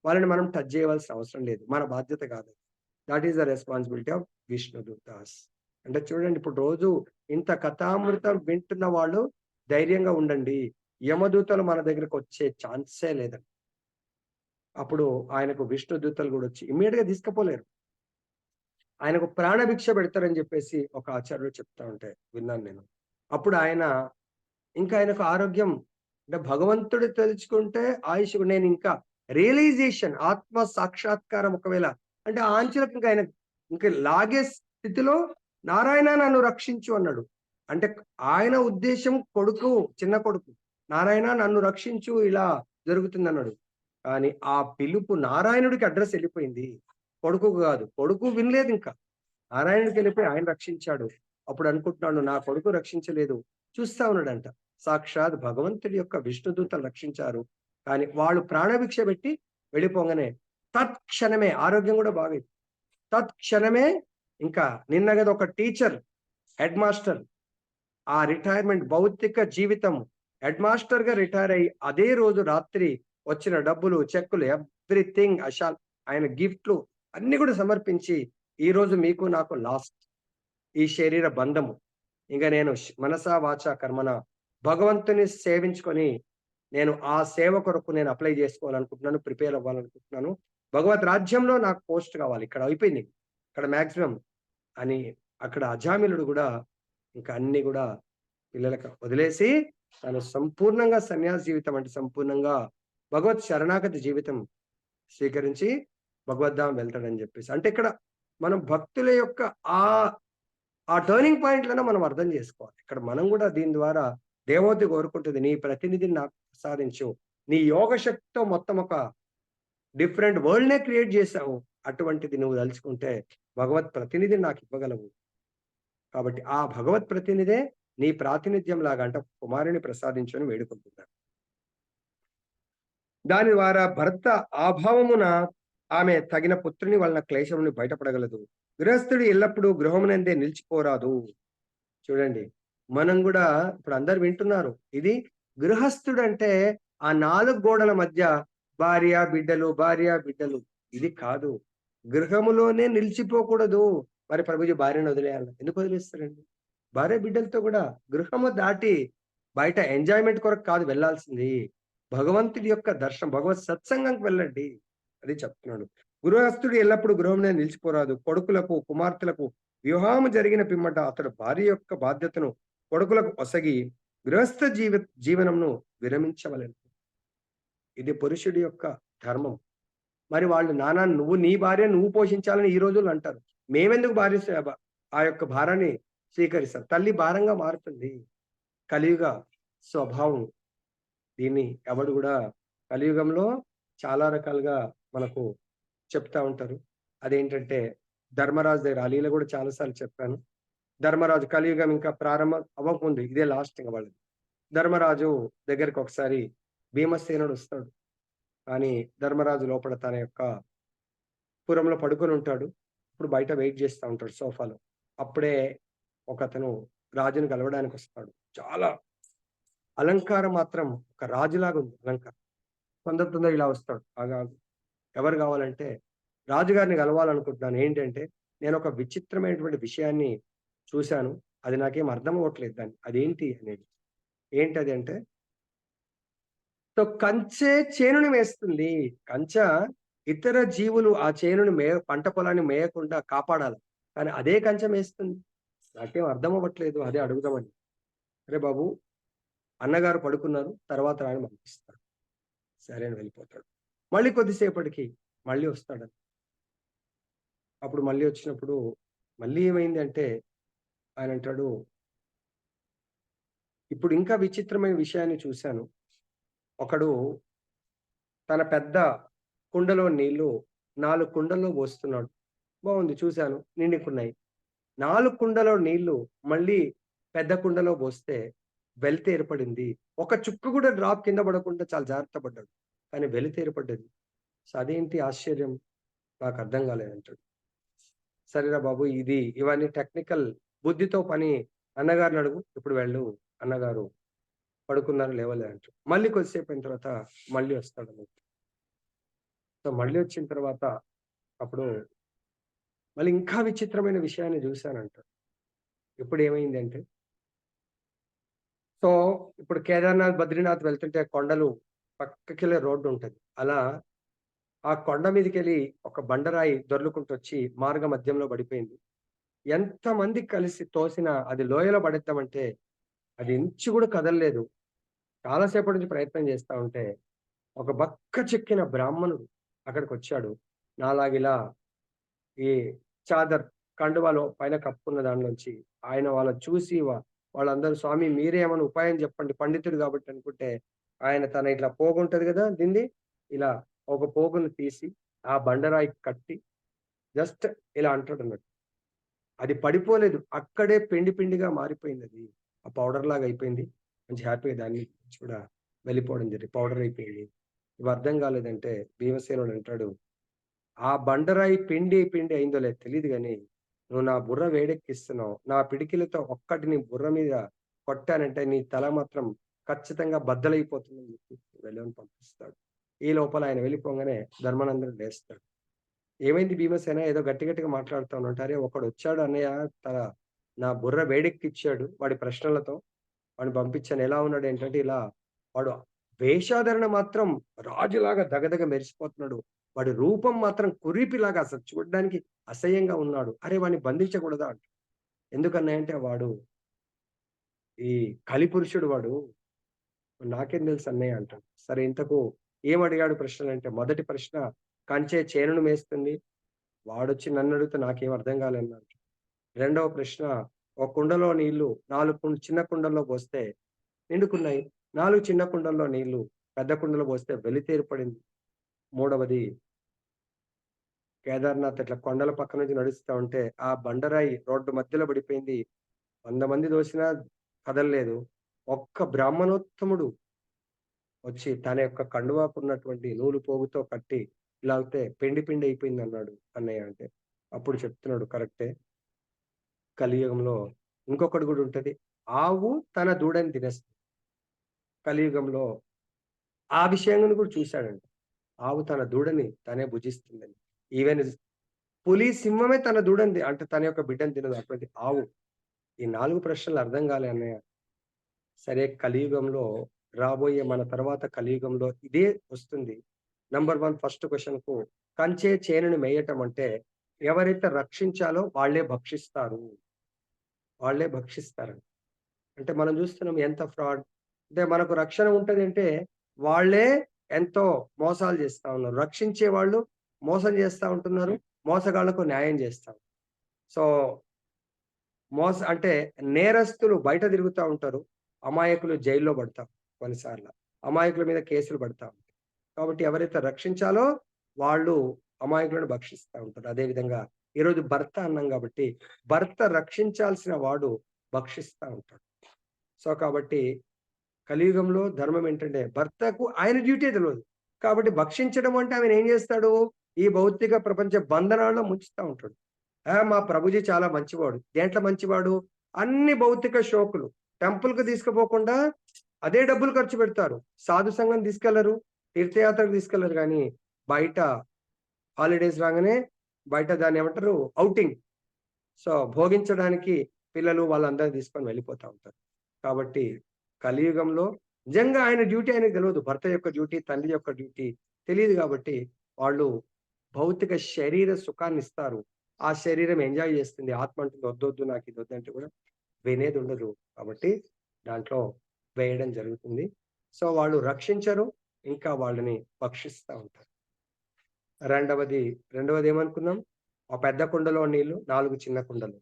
వాళ్ళని మనం టచ్ చేయవలసిన అవసరం లేదు. మన బాధ్యత కాదు. That is the responsibility of Vishnu దూతాస్. అంటే చూడండి, ఇప్పుడు రోజు ఇంత కథామృతం వింటున్న వాళ్ళు ధైర్యంగా ఉండండి. యమదూతలు మన దగ్గరకు వచ్చే ఛాన్సే లేదండి. అప్పుడు ఆయనకు విష్ణు దూతలు కూడా వచ్చి ఇమ్మీడియట్ గా తీసుకుపోలేరు. ఆయనకు ప్రాణభిక్ష పెడతారని చెప్పేసి ఒక ఆచార్యులు చెప్తా ఉంటే విన్నాను నేను. అప్పుడు ఇంకా ఆయనకు ఆరోగ్యం అంటే భగవంతుడు తెలుసుకుంటే ఆయుష్ నేను ఇంకా రియలైజేషన్ ఆత్మ సాక్షాత్కారం ఒకవేళ అంటే ఆంచలకు ఇంకా ఆయన ఇంకా లాగే స్థితిలో నారాయణ నన్ను రక్షించు అన్నాడు. అంటే ఆయన ఉద్దేశం చిన్న కొడుకు నారాయణ నన్ను రక్షించు ఇలా జరుగుతుంది అన్నాడు. కానీ ఆ పిలుపు నారాయణుడికి అడ్రస్ వెళ్ళిపోయింది, కొడుకు కాదు. కొడుకు వినలేదు, ఇంకా నారాయణుడికి వెళ్ళిపోయి ఆయన రక్షించాడు. అప్పుడు అనుకుంటున్నాడు నా కొడుకు రక్షించలేదు. చూస్తా ఉన్నాడంట సాక్షాత్ భగవంతుడి యొక్క విష్ణుదూతలు రక్షించారు. కానీ వాళ్ళు ప్రాణభిక్ష పెట్టి వెళ్ళిపోగానే తత్క్షణమే ఆరోగ్యం కూడా బాగైంది. తత్క్షణమే ఇంకా నిన్న కదా ఒక టీచర్ హెడ్ మాస్టర్ ఆ రిటైర్మెంట్ భౌతిక జీవితం హెడ్ మాస్టర్ గా రిటైర్ అయ్యి అదే రోజు రాత్రి వచ్చిన డబ్బులు, చెక్కులు, ఎవ్రీథింగ్ ఆయన గిఫ్ట్లు అన్ని కూడా సమర్పించి ఈ రోజు మీకు నాకు లాస్ట్ ఈ శరీర బంధము. ఇంకా నేను మనసా వాచా కర్మన భగవంతుని సేవించుకొని నేను ఆ సేవ కొరకు నేను అప్లై చేసుకోవాలనుకుంటున్నాను, ప్రిపేర్ అవ్వాలనుకుంటున్నాను. భగవత్ రాజ్యంలో నాకు పోస్ట్ కావాలి. ఇక్కడ అయిపోయింది, ఇక్కడ మాక్సిమం అని అక్కడ అజామిలుడు కూడా ఇంకా అన్ని కూడా పిల్లలకు వదిలేసి తను సంపూర్ణంగా సన్యాస జీవితం అంటే సంపూర్ణంగా భగవత్ శరణాగతి జీవితం స్వీకరించి భగవద్ధాం వెళ్తాడని చెప్పేసి. అంటే ఇక్కడ మనం భక్తుల యొక్క ఆ టర్నింగ్ పాయింట్లను మనం అర్థం చేసుకోవాలి. ఇక్కడ మనం కూడా దీని ద్వారా దేవోతి కోరుకుంటుంది, నీ ప్రతినిధిని నాకు ప్రసాదించు. నీ యోగ శక్తితో మొత్తం ఒక డిఫరెంట్ వరల్డ్ నే క్రియేట్ చేశావు. అటువంటిది నువ్వు తలుచుకుంటే భగవత్ ప్రతినిధిని నాకు ఇవ్వగలవు. కాబట్టి ఆ భగవత్ ప్రతినిధే నీ ప్రాతినిధ్యం లాగా అంటే కుమారుని ప్రసాదించు అని వేడుకుంటున్నాను. దాని ద్వారా భర్త అభావమున ఆమె తగిన పుత్రుని వలన క్లేశముని బయటపడగలదు. గృహస్థుడు ఎల్లప్పుడూ గృహమునందే నిలిచిపోరాదు. చూడండి, మనం కూడా ఇప్పుడు అందరు వింటున్నారు. ఇది గృహస్థుడు అంటే ఆ 4 గోడల మధ్య భార్య బిడ్డలు ఇది కాదు. గృహములోనే నిలిచిపోకూడదు. మరి ప్రభుజీ భార్యను వదిలేయాలి, ఎందుకు వదిలేస్తారండి? భార్య బిడ్డలతో కూడా గృహము దాటి బయట ఎంజాయ్మెంట్ కొరకు కాదు వెళ్ళాల్సింది, భగవంతుడి యొక్క దర్శనం, భగవత్ సత్సంగంకి వెళ్ళండి అది చెప్తున్నాడు. గృహస్థుడు ఎల్లప్పుడు గృహంలో నిలిచిపోరాదు. కొడుకులకు, కుమార్తెలకు వివాహము జరిగిన పిమ్మట అతడు భార్య యొక్క బాధ్యతను కొడుకులకు ఒసగి గృహస్థ జీవనంను విరమించవలెను. ఇది పురుషుడి యొక్క ధర్మం. మరి వాళ్ళు నాన్న నువ్వు నీ భార్యను నువ్వు పోషించాలని ఈ రోజుల్లో అంటారు. మేమెందుకు ఆ యొక్క భారాన్ని స్వీకరిస్తాం. తల్లి భారంగా మారుతుంది. కలియుగ స్వభావం. దీన్ని ఎవడు గూడా కలియుగంలో చాలా రకాలుగా మనకు చెప్తా ఉంటారు. అదేంటంటే ధర్మరాజు దగ్గర ఆ లీల గూడా చాలా సార్లు చెప్పాను. ధర్మరాజు కలియుగం ఇంకా ప్రారంభం అవ్వకముందు ఇదే లాస్ట్ ఇంక వాళ్ళది. ధర్మరాజు దగ్గరికి ఒకసారి భీమసేనుడు వస్తాడు. కానీ ధర్మరాజు లోపల తన యొక్క పురంలో పడుకొని ఉంటాడు. ఇప్పుడు బయట వెయిట్ చేస్తా ఉంటాడు సోఫాలో. అప్పుడే ఒకతను రాజుని కలవడానికి వస్తాడు. చాలా అలంకారం మాత్రం ఒక రాజులాగా ఉంది అలంకారం. తొందర తొందరగా ఇలా వస్తాడు. ఆగాగు ఎవరు కావాలంటే రాజుగారిని కలవాలనుకుంటున్నాను. ఏంటంటే నేనొక విచిత్రమైనటువంటి విషయాన్ని చూశాను. అది నాకేం అర్థం అవ్వట్లేదు దాన్ని. అదేంటి అనేది. ఏంటది అంటే కంచె చేనుని మేస్తుంది. కంచె ఇతర జీవులు ఆ చేనుని పంట పొలాన్ని మేయకుండా కాపాడాలి. కానీ అదే కంచె మేస్తుంది. నాకేం అర్థం అవ్వట్లేదు. అదే అడుగుదామని. అరే బాబు! అన్నగారు పడుకున్నారు. తర్వాత ఆయన పంపిస్తాడు. సరే అని వెళ్ళిపోతాడు. మళ్ళీ కొద్దిసేపటికి మళ్ళీ వస్తాడు. అప్పుడు మళ్ళీ వచ్చినప్పుడు మళ్ళీ ఏమైంది అంటే ఆయన అంటాడు, ఇప్పుడు ఇంకా విచిత్రమైన విషయాన్ని చూశాను. ఒకడు తన పెద్ద కుండలో నీళ్లు 4 కుండల్లో పోస్తున్నాడు. బావుంది చూశాను. నిండుకున్నాయి. 4 కుండలో నీళ్లు మళ్ళీ పెద్ద కుండలో పోస్తే వెలితి ఏర్పడింది. ఒక చుక్క కూడా డ్రాప్ కింద పడకుండా చాలా జాగ్రత్త పడ్డాడు. కానీ వెలితి ఏర్పడ్డది. సో అదేంటి ఆశ్చర్యం? నాకర్థం కాలేదంటాడు. సరేరా బాబు ఇవన్నీ టెక్నికల్ బుద్ధితో పని అన్నగారిని అడుగు. ఇప్పుడు వెళ్ళు అన్నగారు పడుకున్నారు లేవలే అంటాడు. మళ్ళీ కొద్దిసేపు అయిన తర్వాత మళ్ళీ వస్తాడన్నమాట. సో మళ్ళీ వచ్చిన తర్వాత అప్పుడు మళ్ళీ ఇంకా విచిత్రమైన విషయాన్ని చూశానంటాడు. ఇప్పుడేమైందంటే సో ఇప్పుడు కేదార్‌నాథ్, బద్రీనాథ్ వెళ్తుంటే కొండలు పక్కకెళ్ళే రోడ్డు ఉంటది. అలా ఆ కొండ మీదకెళ్ళి ఒక బండరాయి దొర్లుకుంటొచ్చి మార్గ మధ్యంలో పడిపోయింది. ఎంతమంది కలిసి తోసినా అది లోయలో పడేద్దామంటే అది ఇంచు కూడా కదలలేదు. చాలా సేపటి నుంచి ప్రయత్నం చేస్తా ఉంటే ఒక బక్క చిక్కిన బ్రాహ్మణుడు అక్కడికొచ్చాడు. నాలాగిలా ఈ చాదర్ కండువాలో పైన కప్పుకున్న దానిలోంచి ఆయన వాళ్ళని చూసి వాళ్ళందరూ "స్వామి మీరే ఏమైనా ఉపాయం చెప్పండి పండితుడు కాబట్టి" అనుకుంటే ఆయన తన ఇట్లా పోగుంటది గదా! దిండి ఇలా ఒక పోగుని తీసి ఆ బండరాయికి కట్టి జస్ట్ ఇలా అంటాడన్నట్టు. అది పడిపోలేదు. అక్కడే పిండి పిండిగా మారిపోయిందది. ఆ పౌడర్ లాగా అయిపోయింది. మంచి హ్యాపీగా దాని నుంచి కూడా వెళ్ళిపోవడం జరిగింది. పౌడర్ అయిపోయింది. ఇవి అర్థం కాలేదంటే భీమసేనుడు అంటాడు, "ఆ బండరాయి పిండి పిండి అయిందో లేదో తెలీదు గానీ, నువ్వు నా బుర్ర వేడెక్కిస్తున్నావు. నా పిడికిలితో ఒక్కటి నీ బుర్ర మీద కొట్టానంటే నీ తల మాత్రం ఖచ్చితంగా బద్దలైపోతుందని" చెప్పి వెళ్ళమని పంపిస్తాడు. ఈ లోపల ఆయన వెళ్ళిపోంగానే ధర్మానందుడు లేస్తాడు. "ఏమైంది భీమసేన ఏదో గట్టి గట్టిగా మాట్లాడుతా ఉన్నావు" "అరే ఒకడొచ్చాడు అన్నయ్య తన నా బుర్ర వేడెక్కిచ్చాడు వాడి ప్రశ్నలతో. వాడిని పంపించాను. ఎలా ఉన్నాడేంటంటే ఇలా వాడు వేషాధరణ మాత్రం రాజులాగా దగదగ మెరిసిపోతున్నాడు. వాడి రూపం మాత్రం కురీపిలాగా అసలు చూడడానికి అసహ్యంగా ఉన్నాడు. అరే వాడిని బంధించకూడదా" అంట. ఎందుకన్నయ్య అంటే వాడు ఈ కలిపురుషుడు వాడు. నాకేం తెలుసు అన్నయ్య అంటాడు. సరే ఇంతకు ఏమడిగాడు ప్రశ్నలంటే మొదటి ప్రశ్న కంచే చేనును మేస్తుంది. వాడొచ్చి నన్నడిగితే నాకేం అర్థం కాలేదన్నాడు. రెండవ ప్రశ్న ఒక కుండలో నీళ్లు 4 చిన్న కుండల్లో పోస్తే నిండుకున్నాయి. 4 చిన్న కుండల్లో నీళ్లు పెద్ద కుండలో పోస్తే వెలితేర్పడింది. మూడవది కేదార్‌నాథ్ ఇట్లా కొండల పక్క నుంచి నడుస్తా ఉంటే ఆ బండరాయి రోడ్డు మధ్యలో పడిపోయింది. 100 మంది దోసినా కదలలేదు. ఒక్క బ్రాహ్మణోత్తముడు వచ్చి తన యొక్క కండువాకున్నటువంటి నూలు పోగుతో కట్టి లాగితే పిండి పిండి అయిపోయిందన్నాడు అన్నయ్య అంటే. అప్పుడు చెప్తున్నాడు కరెక్టే. కలియుగంలో ఇంకొకటి గూడా ఉంటది. ఆవు తన దూడని తినేస్తది. కలియుగంలో ఆ విషయంగాను కూడా చూసాడంట. ఆవు తన దూడని తనే భుజిస్తుందని. ఈవెన్ పులి, సింహమే తన దూడని అంటే తన యొక్క బిడ్డని తినదు. అటువంటి ఆవు. ఈ 4 ప్రశ్నలు అర్థం కాలే అన్నయ్య. సరే కలియుగంలో రాబోయే మన తర్వాత కలియుగంలో ఇదే వస్తుంది. నంబర్ 1 ఫస్ట్ క్వెషన్‌కు కంచే చేనుని మేయటం అంటే ఎవరైతే రక్షించాలో వాళ్ళే భక్షిస్తారు. వాళ్ళే భక్షిస్తారండి. అంటే మనం చూస్తున్నాం ఎంత ఫ్రాడ్. అంటే మనకు రక్షణ ఉంటదంటే వాళ్ళే ఎంతో మోసాలు చేస్తా ఉన్నారు. రక్షించే వాళ్ళు మోసం చేస్తా ఉంటున్నారు. మోసగాళ్ళకు న్యాయం చేస్తారు. సో, అంటే నేరస్తులు బయట తిరుగుతా ఉంటారు. అమాయకులు జైల్లో పడతారు కొన్నిసార్లు. అమాయకుల మీద కేసులు పడతా ఉంటాయి. కాబట్టి ఎవరైతే రక్షించాలో వాళ్ళు అమాయకులను భక్షిస్తా ఉంటారు. అదే విధంగా ఈరోజు భర్త అన్నాం కాబట్టి భర్త రక్షించాల్సిన వాడు భక్షిస్తా ఉంటాడు. సో, కాబట్టి కలియుగంలో ధర్మం ఏంటంటే భర్తకు ఆయన డ్యూటీ తెలవదు. కాబట్టి భక్షించడం అంటే ఆయన ఏం చేస్తాడు? ఈ భౌతిక ప్రపంచ బంధనాల్లో ముంచుతా ఉంటాడు. మా ప్రభుజీ చాలా మంచివాడు. దేంట్లో మంచివాడు? అన్ని భౌతిక షోకులు. టెంపుల్‌కి తీసుకుపోకుండా అదే డబ్బులు ఖర్చు పెడతారు. సాధు సంఘం తీసుకెళ్లరు. తీర్థయాత్రకు తీసుకెళ్లరు గానీ, బయట హాలిడేస్ రాగానే బయట దాన్నేమంటారు? ఔటింగ్. సో, భోగించడానికి పిల్లలు వాళ్ళందరిని తీసుకొని వెళ్ళిపోతా ఉంటారు. కాబట్టి కలియుగంలో నిజంగా ఆయన డ్యూటీ ఆయనకు తెలవదు. భర్త యొక్క డ్యూటీ, తండ్రి యొక్క డ్యూటీ తెలీదు గాబట్టి వాళ్ళు భౌతిక శరీర సుఖాన్నిస్తారు. ఆ శరీరం ఎంజాయ్ చేస్తుంది. ఆత్మ అంటుంది వద్దొద్దు నాకిదొద్దంటే కూడా వినేదుండదు. కాబట్టి దాంట్లో వేయడం జరుగుతుంది. సో, వాళ్ళు రక్షించరు. ఇంకా వాళ్ళని భక్షిస్తా ఉంటారు. రెండవది రెండవదేమనుకున్నాం? ఆ పెద్ద కుండలో నీళ్లు, 4 చిన్న కుండలు.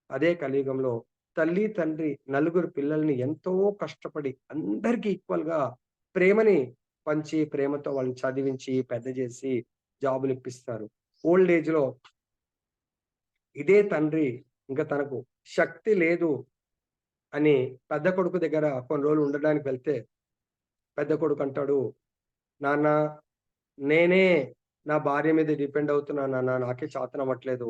అదే కలియుగంలో తల్లి, తండ్రి నలుగురు పిల్లల్ని ఎంతో కష్టపడి అందరికీ ఈక్వల్‌గా ప్రేమని పంచి, ప్రేమతో వాళ్ళని చదివించి, పెద్ద చేసి జాబులిప్పిస్తారు. ఓల్డ్ ఏజ్‌లో ఇదే తండ్రి ఇంక తనకు శక్తి లేదు అని పెద్ద కొడుకు దగ్గర కొన్ని రోజులు ఉండడానికి వెళ్తే, పెద్ద కొడుకంటాడు, "నాన్న నేనే నా భార్య మీద డిపెండ్ అవుతున్నాను నాన్న. నాకే చేతనవ్వట్లేదు.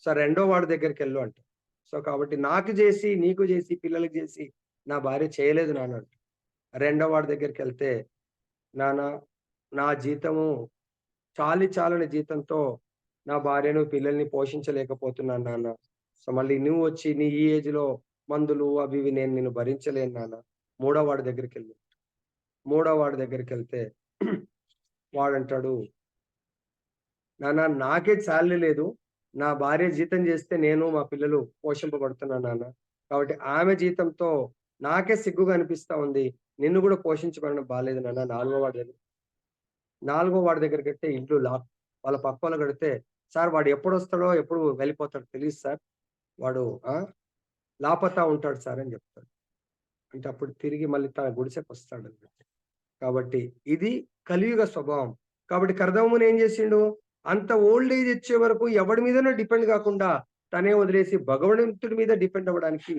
సో, రెండో వాడి దగ్గరికెళ్ళు" అంటాడు. సో, కాబట్టి నాకు జేసి, నీకు జేసి, పిల్లలకి జేసి నా భార్య చేయలేదు నాన్న అంటాడు. రెండో వాడి దగ్గరికెళ్తే, నాన్న నా జీతము చాలని జీతంతో నా భార్యను, పిల్లల్ని పోషించలేకపోతున్నాను నాన్న. సో, మళ్ళీ నువ్వొచ్చి నీ ఈ ఏజ్‌లో మందులు అవి ఇవి నేను నిన్ను భరించలేను నాన్న. మూడో వాడి దగ్గరికెళ్ళు. మూడో వాడి దగ్గరికెళ్తే వాడంటాడు, నాన్న నాకే సాలరీ లేదు. నా భార్య జీతం జేస్తే నేను, మా పిల్లలు పోషింపబడుతున్నాం నాన్న. కాబట్టి ఆమె జీతంతో నాకే సిగ్గుగా అనిపిస్తా ఉంది. నిన్ను గూడా పోషించమనడం బాలేదు నాన్న. నాలుగో వాడి దగ్గరికెళ్తే ఇల్లు లాక్. వాళ్ళ పక్కోళ్ళు కడితే, సార్ వాడు ఎప్పుడొస్తాడో, ఎప్పుడు వెళ్ళిపోతాడో తెలీదు సార్. వాడు ఆ! లాపతా ఉంటాడు సార్ అని జెప్తాడు. అంటే అప్పుడు తిరిగి మళ్ళీ తన గుడిసెకొస్తాడన్నట్టు. కాబట్టి ఇది కలియుగ స్వభావం. కాబట్టి కర్దమముని ఏం జేసిండు? అంత ఓల్డ్ ఏజ్ వచ్చే వరకు ఎవడి మీదనో డిపెండ్ గాకుండా తనే వదిలేసి భగవంతుడి మీద డిపెండ్ అవ్వడానికి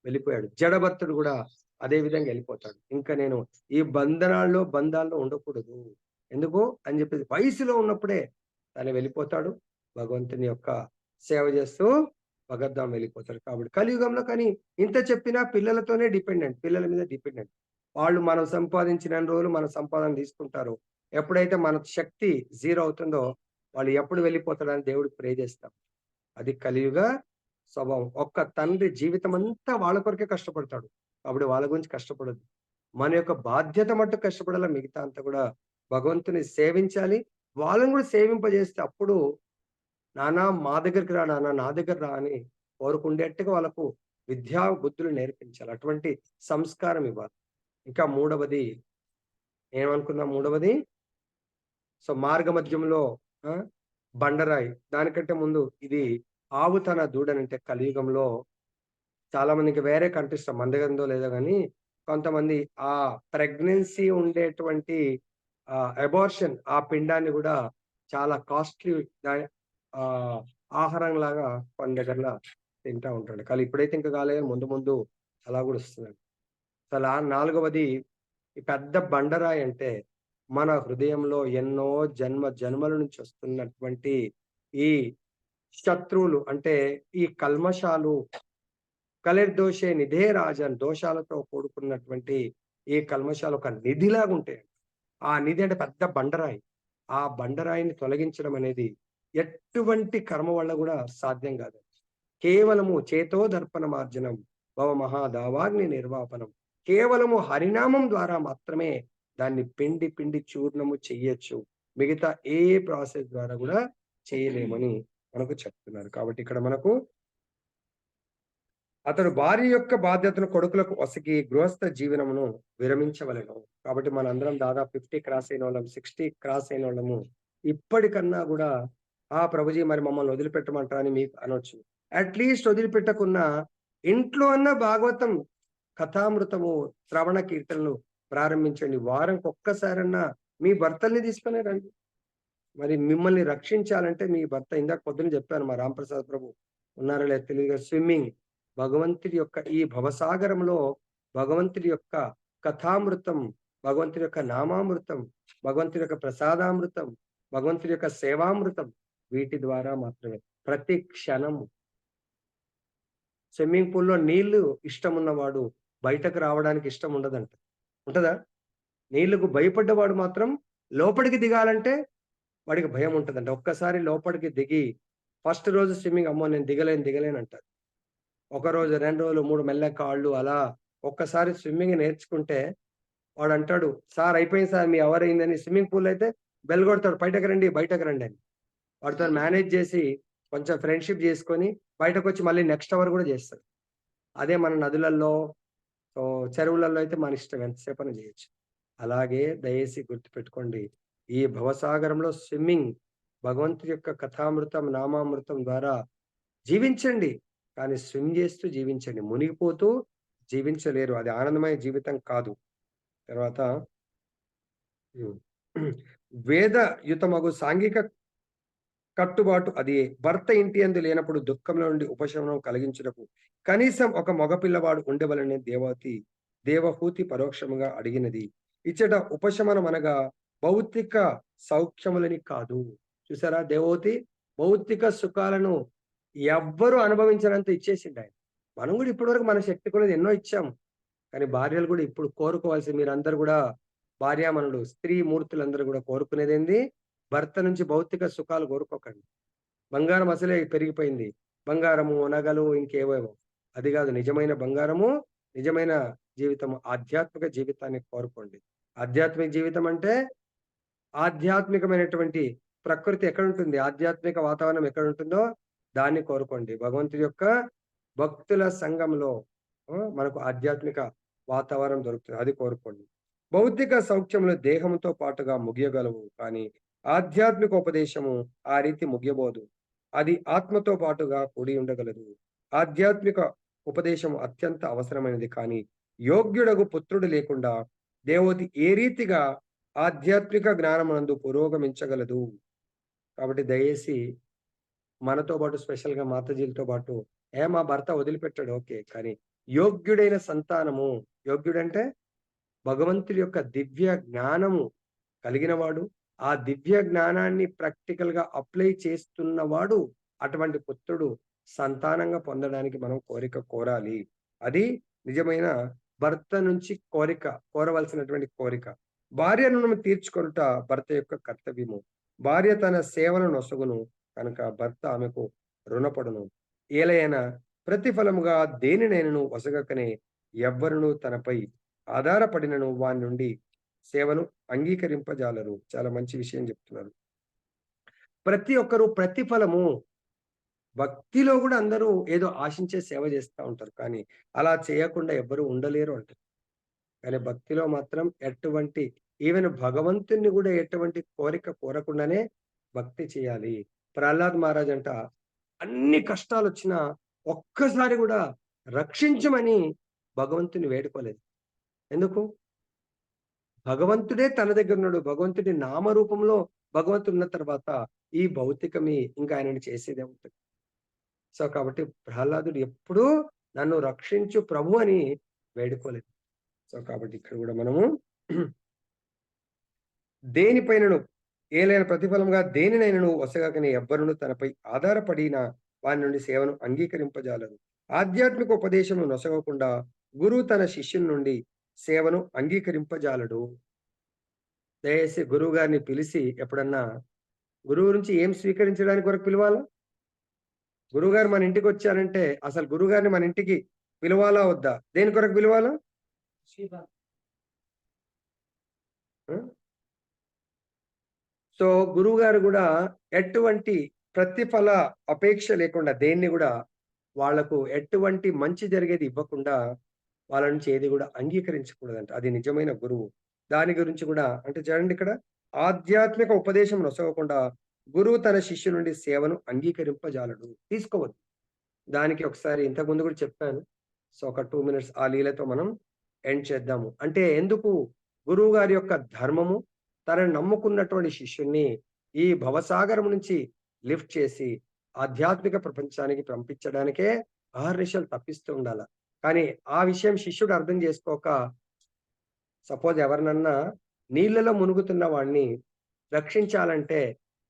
వెళ్ళిపోయాడు. జడభరతుడు గూడా అదే విధంగా ఎళ్ళిపోతాడు. ఇంక నేను ఈ బంధాల్లో ఉండకూడదు. ఎందుకు అని జెప్పేసి వయసులో ఉన్నప్పుడే తను వెళ్ళిపోతాడు. భగవంతుని యొక్క సేవ జేస్తూ భగద్ధాం వెళ్ళిపోతాడు. కాబట్టి కలియుగంలో కానీ ఇంత చెప్పినా పిల్లలతోనే డిపెండెంట్. పిల్లల మీద డిపెండెంట్. వాళ్ళు మనం సంపాదించినన్ని రోజులు మన సంపాదన తీసుకుంటారు. ఎప్పుడైతే మన శక్తి జీరో అవుతుందో, వాళ్ళు ఎప్పుడు వెళ్ళిపోతాడని దేవుడికి ప్రే చేస్తాం. అది కలియుగ స్వభావం. ఒక్క తండ్రి జీవితమంతా వాళ్ళ కొరకే కష్టపడతాడు. కాబట్టి వాళ్ళ గురించి కష్టపడొద్దు. మన యొక్క బాధ్యత మట్టుకు కష్టపడాలా. మిగతా అంతా కూడా భగవంతుని సేవించాలి. వాళ్ళని కూడా సేవింపజేస్తే అప్పుడు నాన్న మా దగ్గరికి రా నాన్న, నా దగ్గర రా అని కోరుకుండేట్టుగా వాళ్ళకు విద్యా బుద్ధులు నేర్పించాలి. అటువంటి సంస్కారం ఇవ్వాలి. ఇంకా మూడవది ఏమనుకున్నాం మూడవది? సో, మార్గ మధ్యంలో ఆ! బండరాయి. దానికంటే ముందు ఇది ఆవు తన దూడనంటే కలియుగంలో చాలా మందికి వేరే కంట్రీస్‌లో మన దగ్గర ఉందో లేదో గానీ, కొంతమంది ఆ ప్రెగ్నెన్సీ ఉండేటువంటి అబార్షన్ ఆ పిండాన్ని గూడా చాలా కాస్ట్‌లీ దా ఆహ్, ఆహారంలాగా కొన్ని దగ్గరల తింటా ఉంటాడు. కానీ ఇప్పుడైతే ఇంకా కాలేదు గాని ముందు ముందు అలా గూడా వస్తుందండి. అసలా నాలుగవది ఈ పెద్ద బండరాయి అంటే, మన హృదయంలో ఎన్నో జన్మల నుంచి వస్తున్నటువంటి ఈ శత్రువులు అంటే, ఈ కల్మషాలు కలెర్దోషే నిధే రాజన్ దోషాలతో కూడుకున్నటువంటి ఈ కల్మషాలు ఒక నిధిలాగుంటాయి. ఆ నిధి అంటే పెద్ద బండరాయి. ఆ బండరాయిని తొలగించడం అనేది ఎటువంటి కర్మ వల్ల గూడా సాధ్యం గాదు. కేవలము చేతో దర్పణమార్జనం భవ మహాదావాగ్ని నిర్వాపనం. కేవలము హరినామం ద్వారా మాత్రమే దాన్ని పిండి పిండి చూర్ణము చెయ్యొచ్చు. మిగతా ఏ ప్రాసెస్ ద్వారా కూడా చేయలేమని మనకు చెప్తున్నారు. కాబట్టి ఇక్కడ మనకు అతడు భార్య యొక్క బాధ్యతను కొడుకులకు ఒసగి గృహస్థ జీవనమును విరమించవలెను. కాబట్టి మనందరం దాదాపు 50 క్రాస్ అయినోళ్ళం, 60 క్రాస్ అయినోళ్ళము. ఇప్పటికన్నా గూడా ప్రభుజీ మరి మమ్మల్ని వదిలిపెట్టమంటారా అని మీకు అనొచ్చు. అట్‌లీస్ట్ వదిలిపెట్టకున్నా ఇంట్లో అన్నా భాగవతం, కథామృతము, శ్రవణ కీర్తనలు ప్రారంభించండి. వారానికి ఒక్కసారన్నా మీ భర్తల్ని తీసుకొనే రండి. మరి మిమ్మల్ని రక్షించాలంటే మీ భర్త, ఇందాక పొద్దున చెప్పాను మా రాంప్రసాద్ ప్రభు ఉన్నారో లేదో తెలీదు గాని, స్విమ్మింగ్ భగవంతుడి యొక్క ఈ భవసాగరంలో భగవంతుడి యొక్క కథామృతం, భగవంతుడి యొక్క నామామృతం, భగవంతుడి యొక్క ప్రసాదామృతం, భగవంతుడి యొక్క సేవామృతం, వీటి ద్వారా మాత్రమే ప్రతి క్షణము. స్విమ్మింగ్ పూల్‌లో నీళ్లు ఇష్టం ఉన్నవాడు బయటకు రావడానికి ఇష్టం ఉండదంట. ఉంటదా? నీళ్లకు భయపడ్డవాడు మాత్రం లోపలికి దిగాలంటే వాడికి భయం ఉంటదంట. ఒక్కసారి లోపలికి దిగి ఫస్ట్ రోజు స్విమ్మింగ్, అమ్మో నేను దిగలేను అంటారు. ఒక రోజు, 2 రోజులు, 3 మెల్లగా కాళ్ళు అలా ఒక్కసారి స్విమ్మింగ్ నేర్చుకుంటే వాడంటాడు, "సార్ అయిపోయింది సార్ మీ అవర్ అయిందని." స్విమ్మింగ్ పూల్‌లో అయితే బెల్ కొడతాడు, బయటకు రండి" అని. వాడితోని మేనేజ్ చేసి కొంచెం ఫ్రెండ్‌షిప్ చేసుకొని బయటకొచ్చి మళ్ళీ నెక్స్ట్ అవర్ కూడా చేస్తాడు. అదే మన నదులల్లో, చెరువులలో అయితే మన ఇష్టం ఎంతసేపైనా చేయొచ్చు. అలాగే దయచేసి గుర్తుపెట్టుకోండి, ఈ భవసాగరంలో స్విమ్మింగ్ భగవంతుడి యొక్క కథామృతం, నామామృతం ద్వారా జీవించండి. కానీ స్విమ్ చేస్తూ జీవించండి. మునిగిపోతూ జీవించలేరు. అది ఆనందమయ జీవితం కాదు. తర్వాత హ్మ్. వేదయుతమగు సాంఘిక కట్టుబాటు అది. భర్త ఇంటి యందు లేనప్పుడు దుఃఖంలో నుండి ఉపశమనం కలిగించుటకు కనీసం ఒక మగపిల్లవాడు ఉండవలెనని దేవహూతి పరోక్షముగా అడిగినది. ఇచ్చట ఉపశమనం అనగా భౌతిక సౌఖ్యములని కాదు. చూసారా, దేవహూతి భౌతిక సుఖాలను ఎవ్వరు అనుభవించనంత ఇచ్చేసిండాయన. మనం కూడా ఇప్పటివరకు మన శక్తి కొలది ఎన్నో ఇచ్చాం. కానీ భార్యలు కూడా ఇప్పుడు కోరుకోవాల్సింది, మీరందరూ కూడా భార్యామణులు, స్త్రీ మూర్తులందరూ కూడా కోరుకునేదేంది? భర్త నుంచి భౌతిక సుఖాలు కోరుకోకండి. బంగారం అసలే పెరిగిపోయింది. బంగారము, నగలు, ఇంకేవేవో. అది కాదు నిజమైన బంగారము, నిజమైన జీవితము, ఆధ్యాత్మిక జీవితాన్ని కోరుకోండి. ఆధ్యాత్మిక జీవితం అంటే ఆధ్యాత్మికమైనటువంటి ప్రకృతి ఎక్కడుంటుంది, ఆధ్యాత్మిక వాతావరణం ఎక్కడుంటుందో దాన్ని కోరుకోండి. భగవంతుడి యొక్క భక్తుల సంఘంలో మనకు ఆధ్యాత్మిక వాతావరణం దొరుకుతుంది, అది కోరుకోండి. భౌతిక సౌఖ్యములు దేహంతో పాటుగా ముగియగలవు, కానీ ఆధ్యాత్మిక ఉపదేశము ఆ రీతి ముగియబోదు. అది ఆత్మతో పాటుగా కూడి ఉండగలదు. ఆధ్యాత్మిక ఉపదేశము అత్యంత అవసరమైనది, కానీ యోగ్యుడగు పుత్రుడు లేకుండా దేవోతి ఏ రీతిగా ఆధ్యాత్మిక జ్ఞానమునందు పురోగమించగలదు. కాబట్టి దయచేసి మనతో పాటు స్పెషల్‌గా మాతాజీలతో పాటు మా భర్త వదిలిపెట్టాడు ఓకే. కానీ యోగ్యుడైన సంతానము, యోగ్యుడంటే భగవంతుడి యొక్క దివ్య జ్ఞానము కలిగినవాడు, ఆ దివ్య జ్ఞానాన్ని ప్రాక్టికల్‌గా అప్లై చేస్తున్నవాడు, అటువంటి పుత్రుడు సంతానంగా పొందడానికి మనం కోరాలి. అది నిజమైన భర్త నుంచి కోరవలసినటువంటి కోరిక. భార్య రుణము తీర్చుకొనుట భర్త యొక్క కర్తవ్యము. భార్య తన సేవను నొసగును కనుక భర్త ఆమెకు రుణపడును. ఏలయన ప్రతిఫలముగా దేనినైనను ఒసగకనే ఎవ్వరును తనపై ఆధారపడినను వాని నుండి సేవను అంగీకరింపజాలరు. చాలా మంచి విషయం చెప్తున్నారు. ప్రతి ఒక్కరు ప్రతిఫలము, భక్తిలో కూడా అందరూ ఏదో ఆశించే సేవ చేస్తా ఉంటారు. కానీ అలా చేయకుండా ఎవ్వరు ఉండలేరు అంటారు. కానీ భక్తిలో మాత్రం ఎటువంటి, ఈవెన్ భగవంతుణ్ణి కూడా ఎటువంటి కోరిక కోరకుండానే భక్తి చేయాలి. ప్రహ్లాద్ మహారాజ్ అంట అన్ని కష్టాలొచ్చినా ఒక్కసారి కూడా రక్షించమని భగవంతుని వేడుకోలేదు. ఎందుకు? భగవంతుడే తన దగ్గరున్నాడు. భగవంతుడి నామరూపంలో భగవంతుడు ఉన్న తర్వాత ఈ భౌతికమి ఇంకా ఆయనని చేసేదేముంటది. సో కాబట్టి ప్రహ్లాదుడు ఎప్పుడూ నన్ను రక్షించు ప్రభు అని వేడుకోలేదు. సో కాబట్టి ఇక్కడ కూడా మనము దేనిపైనను ఏలైన ప్రతిఫలంగా దేనినైనను ఒసగకనే ఎవ్వరును తనపై ఆధారపడిన వాని నుండి సేవను అంగీకరింపజాలరు. ఆధ్యాత్మిక ఉపదేశము నొసగకుండా గురువు తన శిష్యుని నుండి సేవను అంగీకరింపజాలడు. దయచేసి గురువు గారిని పిలిచి ఎప్పుడన్నా గురువు నుంచి ఏం స్వీకరించడానికి వరకు పిలవాలా? గురువుగారు మన ఇంటికి వచ్చారంటే అసలు గురువుగారిని మన ఇంటికి పిలవాలా వద్దా? దేని కొరకు పిలవాలా? సో సో గురువు గారు కూడా ఎటువంటి ప్రతిఫల అపేక్ష లేకుండా దేన్ని కూడా వాళ్లకు ఎటువంటి మంచి జరిగేది ఇవ్వకుండా వాళ్ళ నుంచి ఏది కూడా అంగీకరించకూడదంట. అది నిజమైన గురువు. దాని గురించి కూడా అంటే చూడండి ఇక్కడ ఆధ్యాత్మిక ఉపదేశం నొసగకుండా గురువు తన శిష్యు నుండి సేవను అంగీకరింపజాలడు. తీసుకోవద్దు. దానికి ఒకసారి ఇంతకు ముందు కూడా చెప్పాను. సో ఒక 2 మినిట్స్ ఆ లీలతో మనం ఎండ్ చేద్దాము. అంటే ఎందుకు గురువు గారి యొక్క ధర్మము తనని నమ్ముకున్నటువంటి శిష్యుణ్ణి ఈ భవసాగరం నుంచి లిఫ్ట్ చేసి ఆధ్యాత్మిక ప్రపంచానికి పంపించడానికే అహర్నిశలు తప్పిస్తూ ఉండాల. కానీ ఆ విషయం శిష్యుడు అర్థం చేసుకోక సపోజ్ ఎవరినన్నా నీళ్ళలో మునుగుతున్న వాడిని రక్షించాలంటే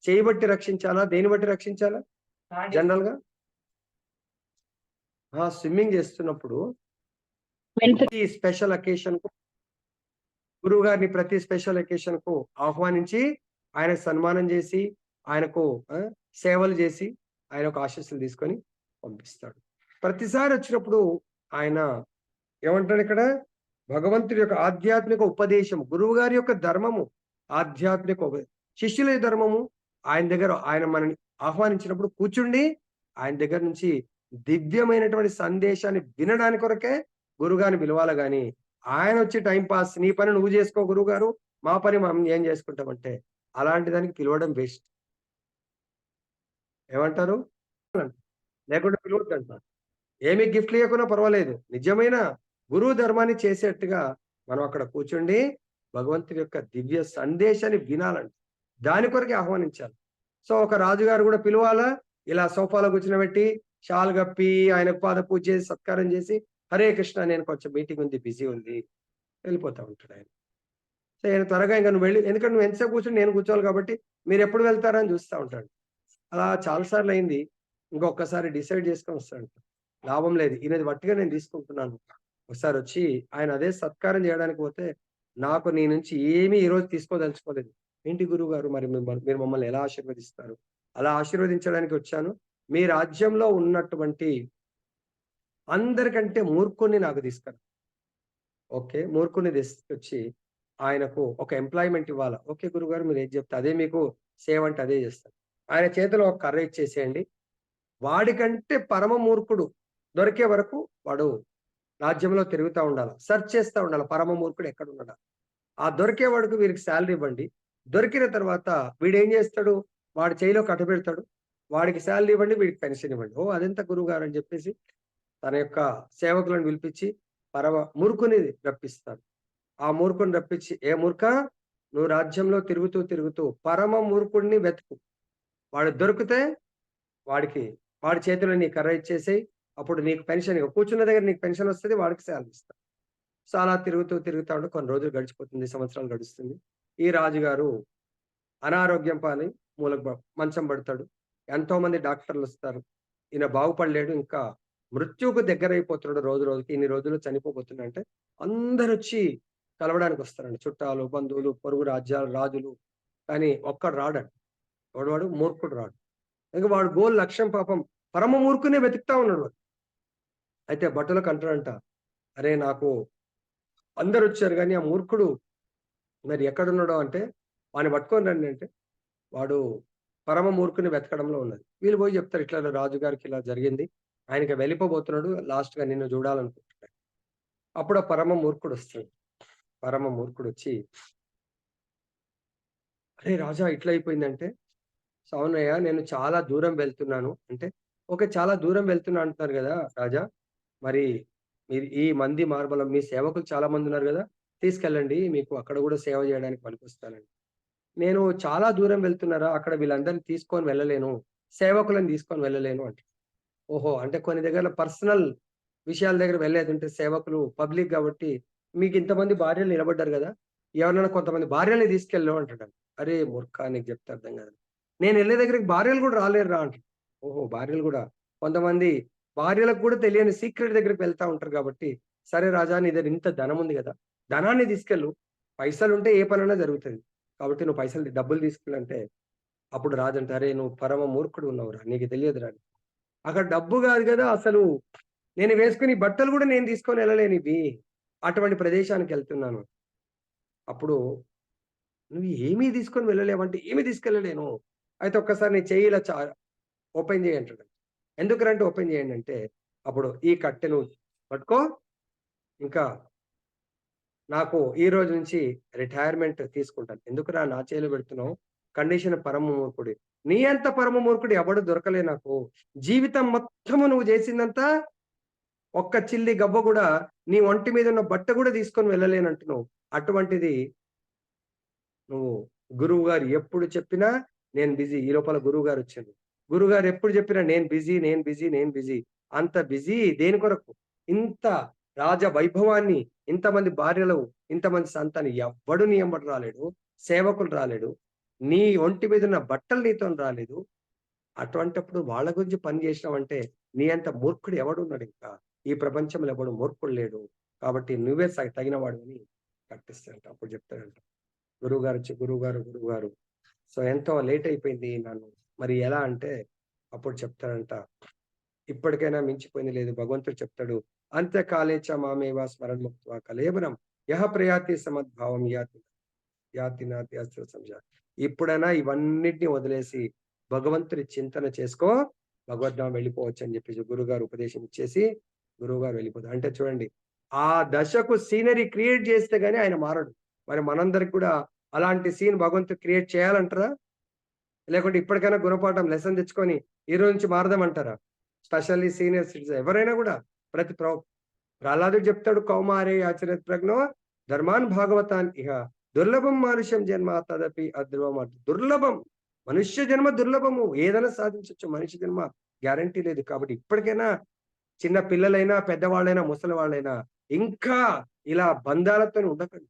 చేయబట్టి రక్షించాలా? దేని బట్టి రక్షించాలా? జనరల్ గా స్విమ్మింగ్ చేస్తున్నప్పుడు ప్రతి స్పెషల్ అకేషన్ కు గురువు గారిని ప్రతి స్పెషల్ అకేషన్ కు ఆహ్వానించి ఆయనకు సన్మానం చేసి ఆయనకు సేవలు చేసి ఆయన ఒక ఆశీస్సులు తీసుకొని పంపిస్తాడు. ప్రతిసారి వచ్చినప్పుడు ఆయన ఏమంటాడు ఇక్కడ భగవంతుడి యొక్క ఆధ్యాత్మిక ఉపదేశం గురువు గారి యొక్క ధర్మము ఆధ్యాత్మిక శిష్యుల ధర్మము ఆయన దగ్గర ఆయన మనని ఆహ్వానించినప్పుడు కూర్చుండి ఆయన దగ్గర నుంచి దివ్యమైనటువంటి సందేశాన్ని వినడానికి కొరకే గురుగారిని పిలవాలి. గాని ఆయన వచ్చి టైం పాస్ నీ పని నువ్వు చేసుకో గురువు గారు మా పని మనం ఏం చేసుకుంటామంటే అలాంటి దానికి పిలవడం బెస్ట్. ఏమంటారు? లేకుండా పిలవద్దు అంటారు. ఏమి గిఫ్ట్లు ఇవ్వకున్నా పర్వాలేదు. నిజమైన గురువు ధర్మాన్ని చేసేట్టుగా మనం అక్కడ కూర్చుండి భగవంతుడి యొక్క దివ్య సందేశాన్ని వినాలంట. దాని కొరకే ఆహ్వానించాలి. సో ఒక రాజుగారు కూడా పిలవాలా? ఇలా సోఫాలో కూర్చునబెట్టి షాల్ గప్పి ఆయనకు పాద పూజ చేసి సత్కారం చేసి హరే కృష్ణ నేను కొంచెం మీటింగ్ ఉంది బిజీ ఉంది వెళ్ళిపోతా ఉంటాడు ఆయన. సో ఆయన త్వరగా ఇంకా నువ్వు వెళ్ళి ఎందుకంటే నువ్వు ఎంతసేపు కూర్చొని నేను కూర్చోవాలి కాబట్టి మీరు ఎప్పుడు వెళ్తారని చూస్తూ ఉంటాడు. అలా చాలాసార్లు అయింది. ఇంకొకసారి డిసైడ్ చేసుకొని వస్తాడు. లాభం లేదు ఈయనది వట్టిగా నేను తీసుకుంటున్నాను. ఒకసారి వచ్చి ఆయన అదే సత్కారం చేయడానికి పోతే నాకు నీ నుంచి ఏమీ ఈరోజు తీసుకోదలుచుకోలేదు. ఏంటి గురువు గారు మరి మీరు మమ్మల్ని ఎలా ఆశీర్వదిస్తారు? అలా ఆశీర్వదించడానికి వచ్చాను. మీ రాజ్యంలో ఉన్నటువంటి అందరికంటే మూర్ఖుణ్ణి నాకు తీసుకురా. ఓకే మూర్ఖుని తీసుకొచ్చి ఆయనకు ఒక ఎంప్లాయ్మెంట్ ఇవ్వాలా? ఓకే గురుగారు మీరు ఏది చెప్తే అదే మీకు సేవ అంటే అదే చేస్తాను. ఆయన చేతిలో ఒక కర్ర ఇచ్చేసేయండి. వాడికంటే పరమ మూర్ఖుడు దొరికే వరకు వాడు రాజ్యంలో తిరుగుతూ ఉండాలి, సెర్చ్ చేస్తూ ఉండాలి పరమ మూర్ఖుడు ఎక్కడ ఉన్నాడా. ఆ దొరికే వాడికి వీరికి శాలరీ ఇవ్వండి. దొరికిన తర్వాత వీడు ఏం చేస్తాడు? వాడి చేయిలో కట్టబెడతాడు. వాడికి శాలరీ ఇవ్వండి, వీడికి పెన్షన్ ఇవ్వండి. ఓ అదెంత గురువు గారు అని చెప్పేసి తన యొక్క సేవకులను పిలిపించి పరమ మూర్ఖుని రప్పిస్తాడు. ఆ మూర్ఖుని రప్పించి ఏ మూర్ఖ నువ్వు రాజ్యంలో తిరుగుతూ తిరుగుతూ పరమ మూర్ఖుడిని వెతుకు. వాడు దొరికితే వాడి చేతిలో నీ కర్ర ఇచ్చేసేయి. అప్పుడు నీకు పెన్షన్ కూర్చున్న దగ్గర నీకు పెన్షన్ వస్తుంది, వాడికి శాలరీ ఇస్తాడు. సో అలా తిరుగుతూ ఉంటే కొన్ని రోజులు గడిచిపోతుంది, సంవత్సరాలు గడుస్తుంది. ఈ రాజుగారు అనారోగ్యం పాలి మంచం పడతాడు. ఎంతో మంది డాక్టర్లు వస్తారు. ఈయన బాగుపడలేడు, ఇంకా మృత్యువుకు దగ్గర అయిపోతున్నాడు. రోజు రోజుకి ఇన్ని రోజులు చనిపోబోతున్నా అంటే అందరు వచ్చి కలవడానికి వస్తారండి. చుట్టాలు బంధువులు పొరుగు రాజ్యాలు రాజులు. కానీ ఒక్కడు రాడండి. వాడు మూర్ఖుడు రాడు. ఇంకా వాడు గోల్ లక్ష్యం పాపం పరమ మూర్ఖునే వెతుకుతా ఉన్నాడు వాడు. అయితే భటులకు అంటాడంట, అరే నాకు అందరు వచ్చారు కానీ ఆ మూర్ఖుడు మరి ఎక్కడున్నాడో అంటే వాడిని పట్టుకొని రండి అంటే వాడు పరమ మూర్ఖుని వెతకడంలో ఉన్నది. వీళ్ళు పోయి చెప్తారు ఇట్లా రాజుగారికి ఇలా జరిగింది, ఆయనకి వెళ్ళిపోబోతున్నాడు, లాస్ట్ గా నిన్ను చూడాలనుకుంటున్నాడు. అప్పుడు ఆ పరమ మూర్ఖుడు వస్తాడు. పరమ మూర్ఖుడు వచ్చి అరే రాజా ఇట్లా అయిపోయిందంటే అవునయ్య నేను చాలా దూరం వెళ్తున్నాను అంటే ఓకే చాలా దూరం వెళ్తున్నా అంటున్నారు కదా రాజా, మరి మీరు ఈ మంది మార్బలం మీ సేవకులు చాలా మంది ఉన్నారు కదా, తీసుకెళ్ళండి మీకు అక్కడ కూడా సేవ చేయడానికి పనికొస్తానండి. నేను చాలా దూరం వెళ్తున్నారా, అక్కడ వీళ్ళందరినీ తీసుకొని వెళ్ళలేను, సేవకులను తీసుకొని వెళ్ళలేను అంటే ఓహో అంటే కొన్ని దగ్గర పర్సనల్ విషయాల దగ్గర వెళ్ళేది ఉంటే సేవకులు పబ్లిక్ కాబట్టి మీకు ఇంతమంది భార్యలు నిలబడ్డారు కదా, ఎవరైనా కొంతమంది భార్యల్ని తీసుకెళ్ళావు అంటాడు. అరే మూర్ఖ నీకు చెప్తే అర్థం కాదు, నేను వెళ్ళే దగ్గరికి భార్యలు కూడా రాలేరు రా అంటాడు. ఓహో భార్యలు కూడా కొంతమంది భార్యలకు కూడా తెలియని సీక్రెట్ దగ్గరికి వెళ్తా ఉంటారు కాబట్టి సరే రాజా నీ దగ్గర ఇంత ధనం ఉంది కదా, ధనాన్ని తీసుకెళ్ళు, పైసలు ఉంటే ఏ పనైనా జరుగుతుంది కాబట్టి నువ్వు పైసలు డబ్బులు తీసుకెళ్ళంటే అప్పుడు రాజు అంటే అరే నువ్వు పరమ మూర్ఖుడు ఉన్నావురా, నీకు తెలియదురా. అక్కడ డబ్బు కాదు కదా అసలు, నేను వేసుకుని బట్టలు కూడా నేను తీసుకొని వెళ్ళలేను, ఇవి అటువంటి ప్రదేశానికి వెళ్తున్నాను. అప్పుడు నువ్వు ఏమీ తీసుకొని వెళ్ళలేవంటే, ఏమి తీసుకెళ్ళలేను. అయితే ఒక్కసారి నీ చెయ్యి ఇలా ఓపెన్ చేయి అంటాడు. ఎందుకురా అంటే ఓపెన్ చేయండి అంటే, అప్పుడు ఈ కట్టె నువ్వు పట్టుకో. ఇంకా నాకు ఈ రోజు నుంచి రిటైర్మెంట్ తీసుకుంటాను. ఎందుకురా నా చేతిలో పెడుతున్నావు? కండిషన్ పరమ మూర్ఖుడి. నీ అంత పరమ మూర్ఖుడు ఎవడు దొరకలే నాకు. జీవితం మొత్తము నువ్వు చేసిందంతా ఒక్క చిల్లి గవ్వ గూడా నీ ఒంటి మీద ఉన్న బట్ట గూడా తీసుకొని వెళ్ళలేనంటున్నావు. అటువంటిది నువ్వు గురువుగారు ఎప్పుడు చెప్పినా నేను బిజీ. ఈ లోపల గురువుగారొచ్చిండ్రు. గురువుగారు ఎప్పుడు చెప్పినా నేను బిజీ, నేను బిజీ, నేను బిజీ. అంత బిజీ దేని కొరకు? ఇంత రాజ వైభవాన్ని, ఇంతమంది భార్యలు, ఇంతమంది సంతానం ఎవ్వడు నీ ఎంబట రాలేడు. సేవకులు రాలేడు. నీ ఒంటి మీదున్న బట్టలు నీతోని రాలేదు. అటువంటప్పుడు వాళ్ళ గురించి పని జేసినావంటే నీ అంత మూర్ఖుడు ఎవడున్నాడింకా? ఈ ప్రపంచంలో ఎవడు మూర్ఖుడు లేడు. కాబట్టి నువ్వే తగిన వాడివని కట్టిస్తాడంట. అప్పుడు చెప్తాడంట. గురువుగారు సో ఎంతో లేట్ అయిపోయింది నన్ను మరి ఎలా అంటే అప్పుడు చెప్తాడంట. ఇప్పటికైనా మించిపోయింది లేదు. భగవంతుడు చెప్తాడు. అంత్యకాలే చ మామేవ స్మరణముక్త్వా కళేబరం యః ప్రయాతి సమద్భావం యాతి యాతి నాతి అస్త్ర సంశయ. ఇప్పుడైనా ఇవన్నిటిని వదిలేసి భగవంతుడి చింతన చేసుకో. భగవద్ధామం వెళ్ళిపోవచ్చు అని చెప్పేసి గురువుగారు ఉపదేశం ఇచ్చేసి గురువుగారు వెళ్ళిపోతారు. అంటే చూడండి, ఆ దశకు సీనరీ క్రియేట్ చేస్తే గాని ఆయన మారడు. మరి మనందరికి కూడా అలాంటి సీన్ భగవంతుడు క్రియేట్ చేయాలంటారా? లేకుంటే ఇప్పటికైనా గుణపాఠం లెసన్ తెచ్చుకొని ఈ రోజు నుంచి మారదామంటారా? స్పెషల్లీ సీనియర్ సిటిజన్ ఎవరైనా కూడా ప్రహ్లాదుడు చెప్తాడు, కౌమారే ఆచరత్ ప్రజ్ఞో ధర్మాన్ భాగవతాన్ ఇహ దుర్లభం మానుష్యం జన్మ తదపి అధ్రువం. దుర్లభం. మనుష్య జన్మ దుర్లభము. ఏదైనా సాధించొచ్చు. మనిషి జన్మ గ్యారంటీ లేదు. కాబట్టి ఇప్పటికైనా చిన్న పిల్లలైనా, పెద్దవాళ్ళైనా, ముసలి వాళ్ళైనా ఇంకా ఇలా బంధాలతోని ఉండకండి.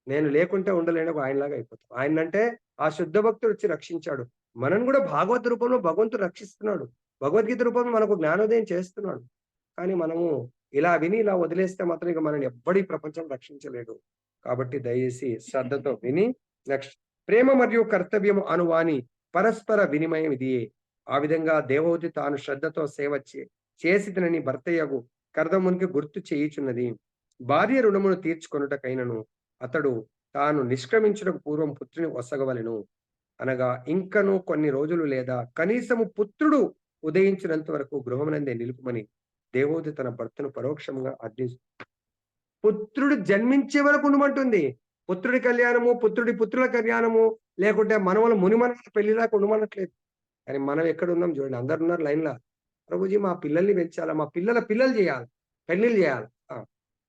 నేను లేకుంటే ఉండలేను ఆయనలాగా అయిపోతాం. ఆయనంటే ఆ శుద్ధ భక్తుడు వచ్చి రక్షించాడు. మనల్ని కూడా భాగవత రూపంలో భగవంతుడు రక్షిస్తున్నాడు. భగవద్గీత రూపంలో మనకు జ్ఞానోదయం చేస్తున్నాడు. కానీ మనము ఇలా విని ఇలా వదిలేస్తే మాత్రం ఇక మనల్ని ఎవ్వడు ఈ ప్రపంచం రక్షించలేడు. కాబట్టి దయచేసి శ్రద్ధతో విని నెక్స్ట్ ప్రేమ మరియు కర్తవ్యము అనువాని పరస్పర వినిమయం ఇదియే. ఆ విధంగా దేవహూతి తాను శ్రద్ధతో సేవ చేసినని భర్తయ్యగు కర్దమునికి గుర్తు చేయుచున్నది. భార్య రుణమును తీర్చుకొనుటకైనను అతడు తాను నిష్క్రమించుటకు పూర్వం పుత్రుని ఒసగవలెను. అనగా ఇంకను కొన్ని రోజులు లేదా కనీసము పుత్రుడు ఉదయించినంత వరకు గృహమునందే నిలుపుమని దేవోది తన భర్తను పరోక్షంగా పుత్రుడు జన్మించే వరకు ఉండమంటుంది. పుత్రుడి కళ్యాణము, పుత్రుల కళ్యాణము, లేకుంటే మనవల మునిమనవల పెళ్లి దాకా ఉండమనట్లేదు. కానీ మనం ఎక్కడ ఉన్నాం చూడండి. అందరు ఉన్నారు లైన్‌లా. ప్రభుజీ మా పిల్లల్ని పెంచాలా, మా పిల్లల పిల్లలు చేయాలి, పెళ్లిళ్ళు చేయాలి.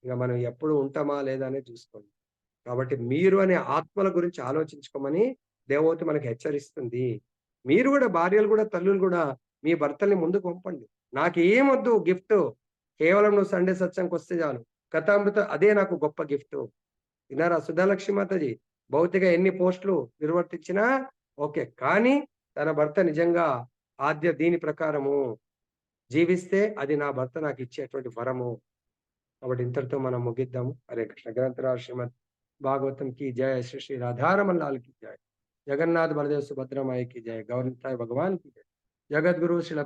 ఇక మనం ఎప్పుడు ఉంటామా లేదా అనేది చూసుకోండి. కాబట్టి మీరు అనే ఆత్మల గురించి ఆలోచించుకోమని దేవహూతి మనకి హెచ్చరిస్తుంది. మీరు కూడా భార్యలు కూడా, తల్లులు కూడా మీ భర్తల్ని ముందుకు పంపండి. నాకేమొద్దు గిఫ్ట్. కేవలం నువ్వు సండే సత్సంగంకి వస్తే చాలు. కథామృత అదే నాకు గొప్ప గిఫ్ట్. విన్నారా సుధాలక్ష్మి మాతాజీ? భౌతిక ఎన్ని పోస్టులు నిర్వర్తించినా ఓకే. కానీ తన భర్త నిజంగా దీని ప్రకారము జీవిస్తే అది నా భర్త నాకు ఇచ్చేటువంటి వరము. కాబట్టి ఇంతటితో మనం ముగిద్దాము. హరే కృష్ణ. గ్రంథరాజ్ శ్రీమద్ భాగవతం की जय, श्री श्री राधारमन लाल की जय, जगन्नाथ बलदेव सुभद्रा माई की जय, गौर भगवान की जय, जगत गुरु श्री